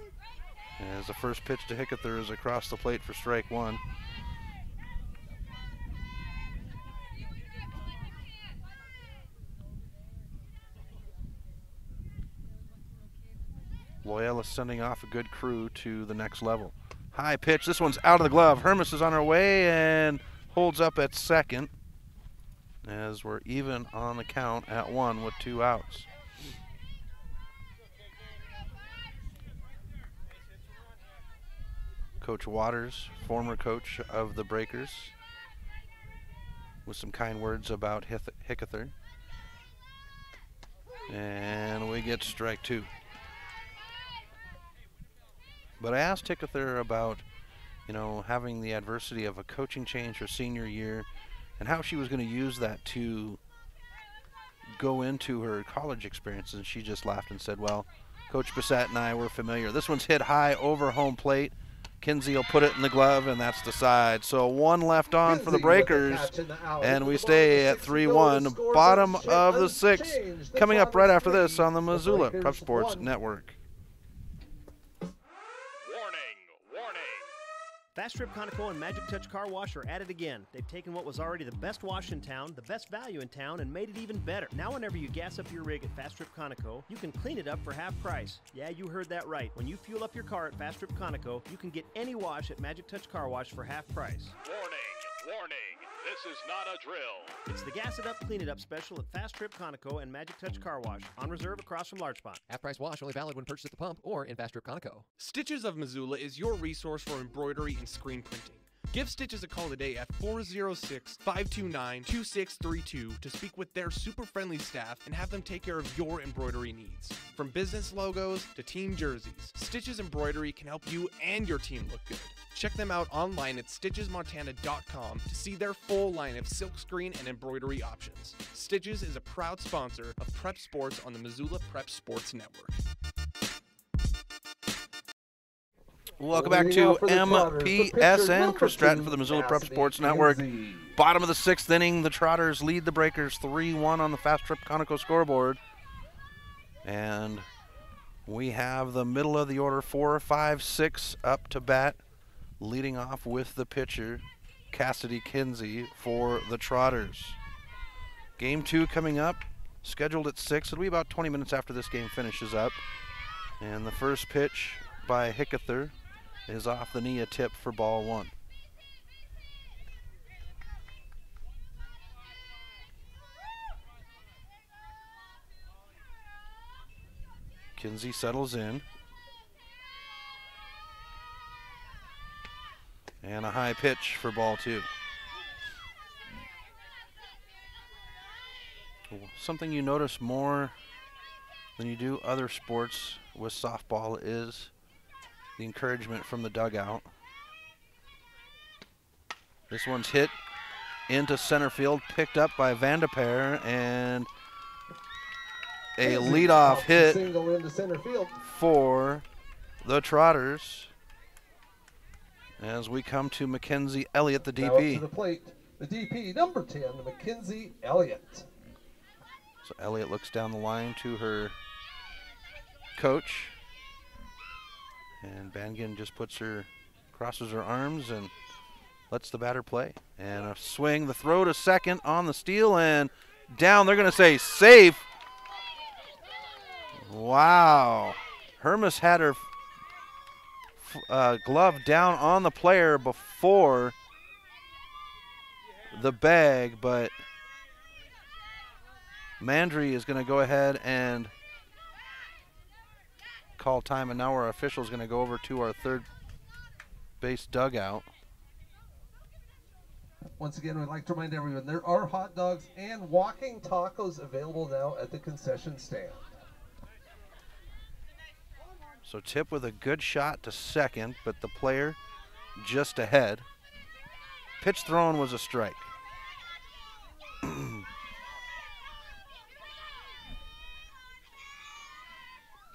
As the first pitch to Hickether is across the plate for strike 1. Loyola sending off a good crew to the next level. High pitch, this one's out of the glove. Hermes is on her way and holds up at second, as we're even on the count at 1 with 2 outs. Coach Waters, former coach of the Breakers, with some kind words about Hickether. And we get strike 2. But I asked Hickether about, having the adversity of a coaching change her senior year and how she was going to use that to go into her college experience. And she just laughed and said, well, Coach Bissett and I were familiar. This one's hit high over home plate. Kinsey will put it in the glove, and that's the side. So 1 left on for the Breakers, and we stay at 3-1. Bottom of the 6th, coming up right after this on the Missoula Prep Sports Network. Fast Trip Conoco and Magic Touch Car Wash are at it again. They've taken what was already the best wash in town, the best value in town, and made it even better. Now whenever you gas up your rig at Fast Trip Conoco, you can clean it up for half price. Yeah, you heard that right. When you fuel up your car at Fast Trip Conoco, you can get any wash at Magic Touch Car Wash for half price. Warning, this is not a drill. It's the Gas It Up, Clean It Up special at Fast Trip Conoco and Magic Touch Car Wash, on reserve across from Large Pond. Half-price wash only valid when purchased at the pump or in Fast Trip Conoco. Stitches of Missoula is your resource for embroidery and screen printing. Give Stitches a call today at 406-529-2632 to speak with their super friendly staff and have them take care of your embroidery needs. From business logos to team jerseys, Stitches Embroidery can help you and your team look good. Check them out online at stitchesmontana.com to see their full line of silkscreen and embroidery options. Stitches is a proud sponsor of Prep Sports on the Missoula Prep Sports Network. Welcome back to MPSN. Chris Stratton for the Missoula Prep Sports Network. Bottom of the 6th inning, the Trotters lead the Breakers 3-1 on the Fast Trip Conoco scoreboard. And we have the middle of the order, 4, 5, 6 up to bat, leading off with the pitcher, Cassidy Kinsey for the Trotters. Game 2 coming up, scheduled at 6. It'll be about 20 minutes after this game finishes up. And the first pitch by Hickether is off the knee, a tip for ball 1. Kinsey settles in. And a high pitch for ball 2. Something you notice more than you do other sports with softball is the encouragement from the dugout. This one's hit into center field, picked up by Vandeper, and a leadoff hit for the Trotters as we come to Mackenzie Elliott, the DP. Now up to the plate, the DP, number 10, Mackenzie Elliott. So Elliott looks down the line to her coach. And Bangan just crosses her arms and lets the batter play. And a swing, the throw to second on the steal and down. They're going to say safe. Wow. Hermes had her glove down on the player before the bag, but Mandry is going to go ahead and call time, and now our official is going to go over to our third base dugout. Once again, we'd like to remind everyone there are hot dogs and walking tacos available now at the concession stand. So Tip with a good shot to second, but the player just ahead. Pitch thrown was a strike.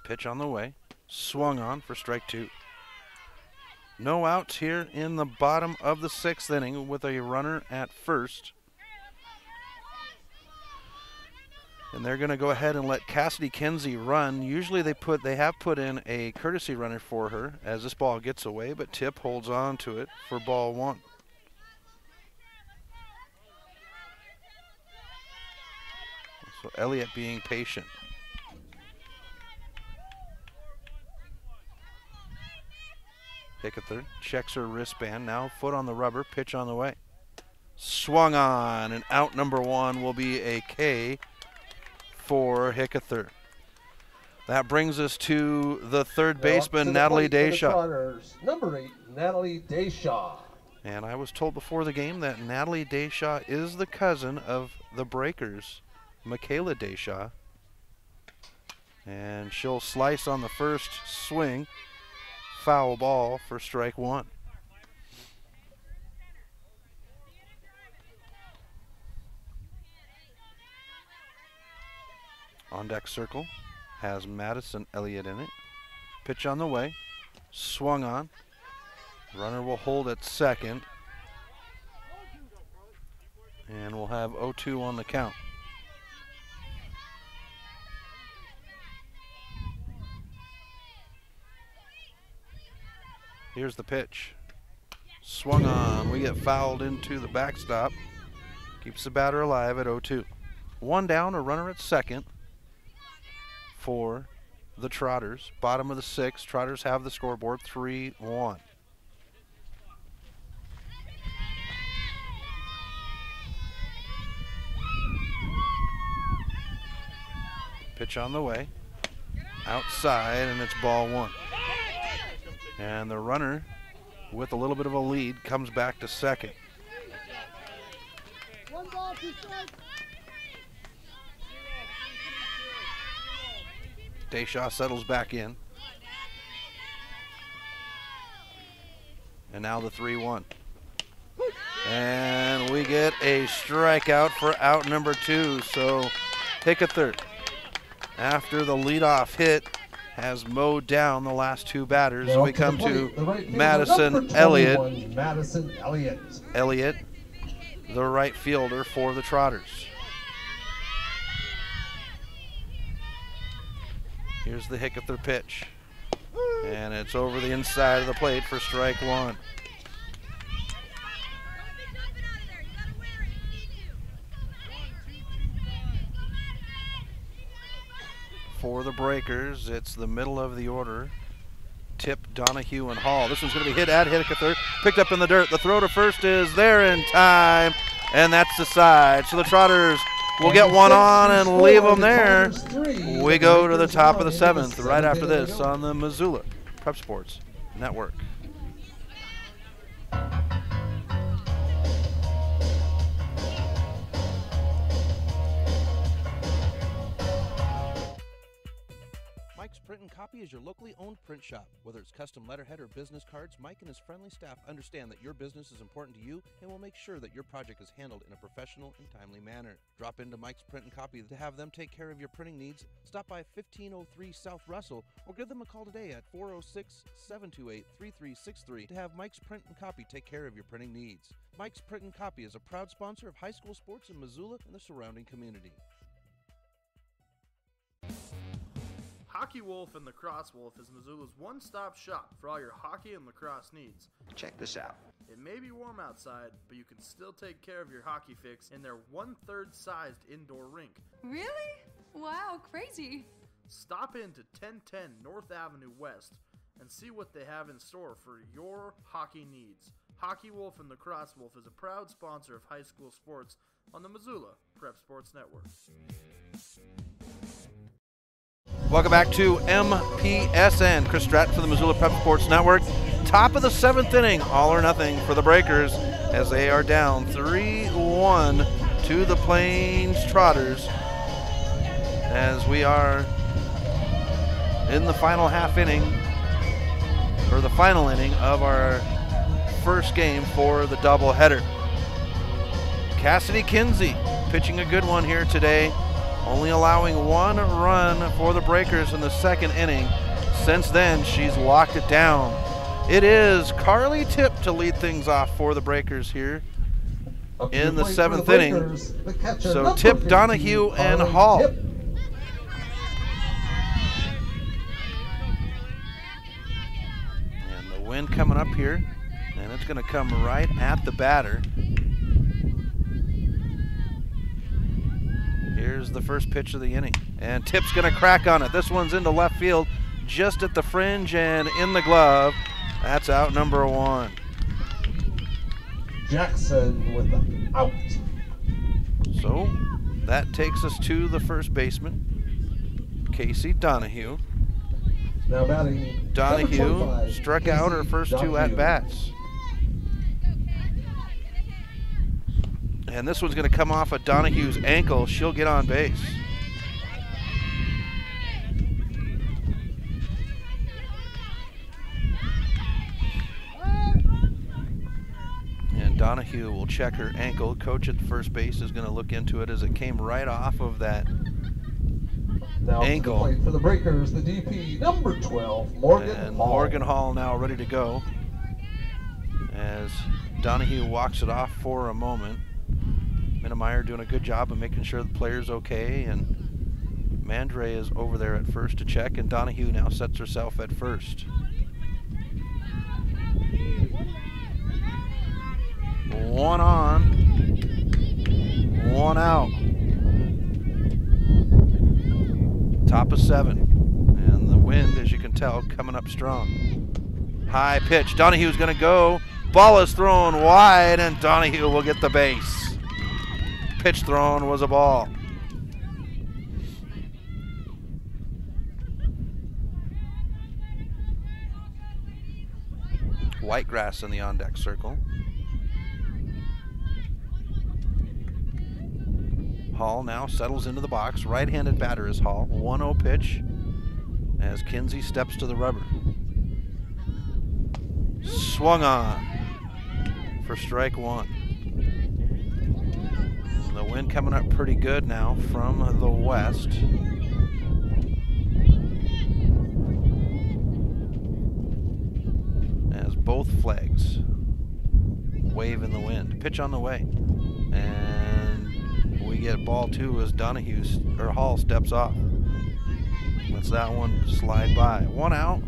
Pitch on the way. Swung on for strike 2. No outs here in the bottom of the 6th inning with a runner at first. And they're going to go ahead and let Cassidy Kinsey run. Usually they have put in a courtesy runner for her as this ball gets away, but Tip holds on to it for ball 1. So Elliott being patient. Hickether checks her wristband. Now foot on the rubber, pitch on the way. Swung on, and out number 1 will be a K for Hickether. That brings us to the third baseman, Natalie Deshaw. Number 8, Natalie Deshaw. And I was told before the game that Natalie Deshaw is the cousin of the Breakers, Michaela Deshaw. And she'll slice on the first swing. Foul ball for strike 1. On deck circle has Madison Elliott in it. Pitch on the way. Swung on. Runner will hold at second. And we'll have 0-2 on the count. Here's the pitch. Swung on. We get fouled into the backstop. Keeps the batter alive at 0-2. 1 down, a runner at second for the Trotters. Bottom of the 6th. Trotters have the scoreboard 3-1. Pitch on the way. Outside, and it's ball 1. And the runner, with a little bit of a lead, comes back to second. Deshaw settles back in. And now the 3-1. And we get a strikeout for out number 2. So Hickether, after the leadoff hit, has mowed down the last 2 batters. So we come to Madison Elliott. Madison Elliott. Elliott, the right fielder for the Trotters. Here's the Hickether pitch. And it's over the inside of the plate for strike 1. For the Breakers, it's the middle of the order. Tip, Donahue, and Hall. This one's going to be hit at Hickether. Picked up in the dirt. The throw to first is there in time, and that's the side. So the Trotters will get one on and leave them there. We go to the top of the 7th right after this on the Missoula Prep Sports Network. Mike's Print and Copy is your locally owned print shop. Whether it's custom letterhead or business cards, Mike and his friendly staff understand that your business is important to you and will make sure that your project is handled in a professional and timely manner. Drop into Mike's Print and Copy to have them take care of your printing needs. Stop by 1503 South Russell or give them a call today at 406-728-3363 to have Mike's Print and Copy take care of your printing needs. Mike's Print and Copy is a proud sponsor of high school sports in Missoula and the surrounding community. Hockey Wolf and Lacrosse Wolf is Missoula's one-stop shop for all your hockey and lacrosse needs. Check this out. It may be warm outside, but you can still take care of your hockey fix in their 1/3 sized indoor rink. Really? Wow, crazy. Stop in to 1010 North Avenue West and see what they have in store for your hockey needs. Hockey Wolf and Lacrosse Wolf is a proud sponsor of high school sports on the Missoula Prep Sports Network. Welcome back to MPSN. Chris Stratton for the Missoula Prep Sports Network. Top of the 7th inning, all or nothing for the Breakers as they are down 3-1 to the Plains Trotters as we are in the final half inning. or the final inning of our first game for the doubleheader. Cassidy Kinsey pitching a good one here today, only allowing 1 run for the Breakers in the second inning. Since then, she's locked it down. It is Carly Tip to lead things off for the Breakers here in the 7th inning. So Tip, Donahue, and Hall. And the wind coming up here, and it's going to come right at the batter. Here's the first pitch of the inning, and Tip's going to crack on it. This one's into left field, just at the fringe and in the glove. That's out number 1. Jackson with the out. So that takes us to the first baseman, Casey Donahue. Now batting. Donahue struck out her first 2 at-bats. And this one's going to come off of Donahue's ankle. She'll get on base. And Donahue will check her ankle. Coach at first base is going to look into it as it came right off of that ankle. For the Breakers, the DP, number 12, Morgan Hall. Morgan Hall now ready to go as Donahue walks it off for a moment. Minnemeyer doing a good job of making sure the player's okay, and Mandre is over there at first to check, and Donahue now sets herself at first. 1 on, 1 out. Top of 7, and the wind, as you can tell, coming up strong. High pitch, Donahue's gonna go. Ball is thrown wide, and Donahue will get the base. Pitch thrown was a ball. Whitegrass in the on-deck circle. Hall now settles into the box. Right-handed batter is Hall. 1-0 pitch as Kinsey steps to the rubber. Swung on for strike 1. The wind coming up pretty good now from the west. As both flags wave in the wind. Pitch on the way. And we get ball 2 as Hall steps off. Lets that one slide by. 1 out.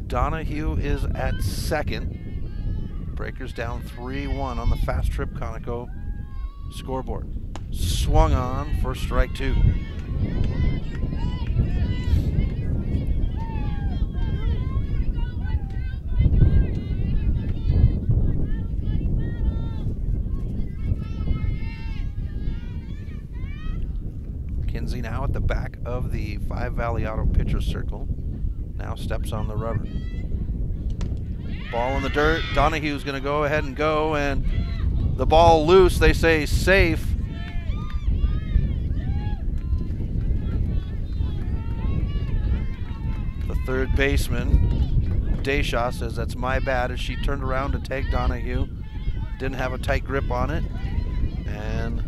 Donahue is at second. Breakers down 3-1 on the Fast Trip Conoco scoreboard. Swung on for strike 2. Kinsey now at the back of the 5 Valley Auto pitcher circle. Now steps on the rubber. Ball in the dirt. Donahue's going to go ahead and go, and the ball loose, they say safe. The third baseman, Deshaw, says that's my bad as she turned around to take Donahue. Didn't have a tight grip on it, and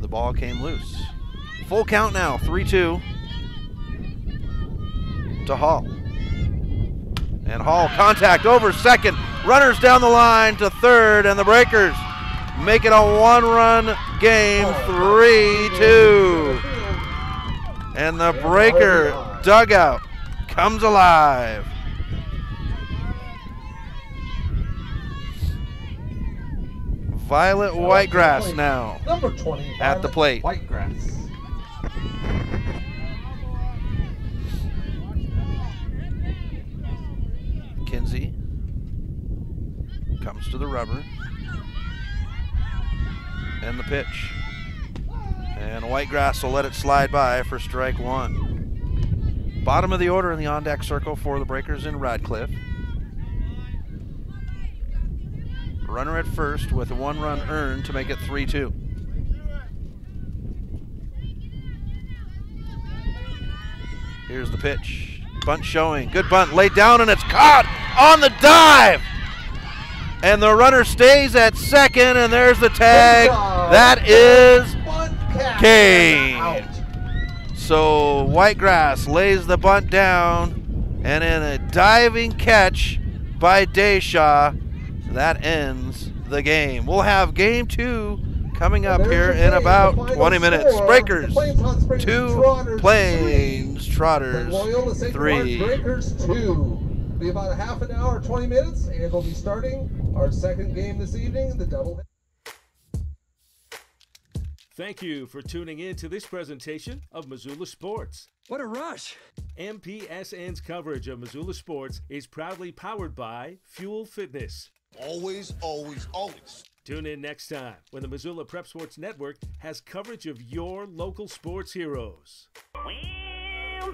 the ball came loose. Full count now, 3-2 to Hall. And Hall, contact over second. Runners down the line to third, and the Breakers make it a 1-run game, 3-2. And the Breaker dugout comes alive. Violet Whitegrass now number 20, at the plate. Whitegrass. Kinsey comes to the rubber. And the pitch. And Whitegrass will let it slide by for strike 1. Bottom of the order in the on-deck circle for the Breakers in Radcliffe. Runner at first with 1 run earned to make it 3-2. Here's the pitch. Bunt showing. Good bunt. Laid down, and it's caught on the dive. And the runner stays at second, and there's the tag. That is Kane. So Whitegrass lays the bunt down, and in a diving catch by Deshaw, that ends the game. We'll have game 2 coming up here in about 20 minutes. Breakers 2, Plains Trotters Loyola St. 3. Breakers 2. Be about a half an hour, 20 minutes, and we'll be starting our second game this evening, the double. Thank you for tuning in to this presentation of Missoula Sports. What a rush! MPSN's coverage of Missoula Sports is proudly powered by Fuel Fitness. Always, always, always. Tune in next time when the Missoula Prep Sports Network has coverage of your local sports heroes. Well,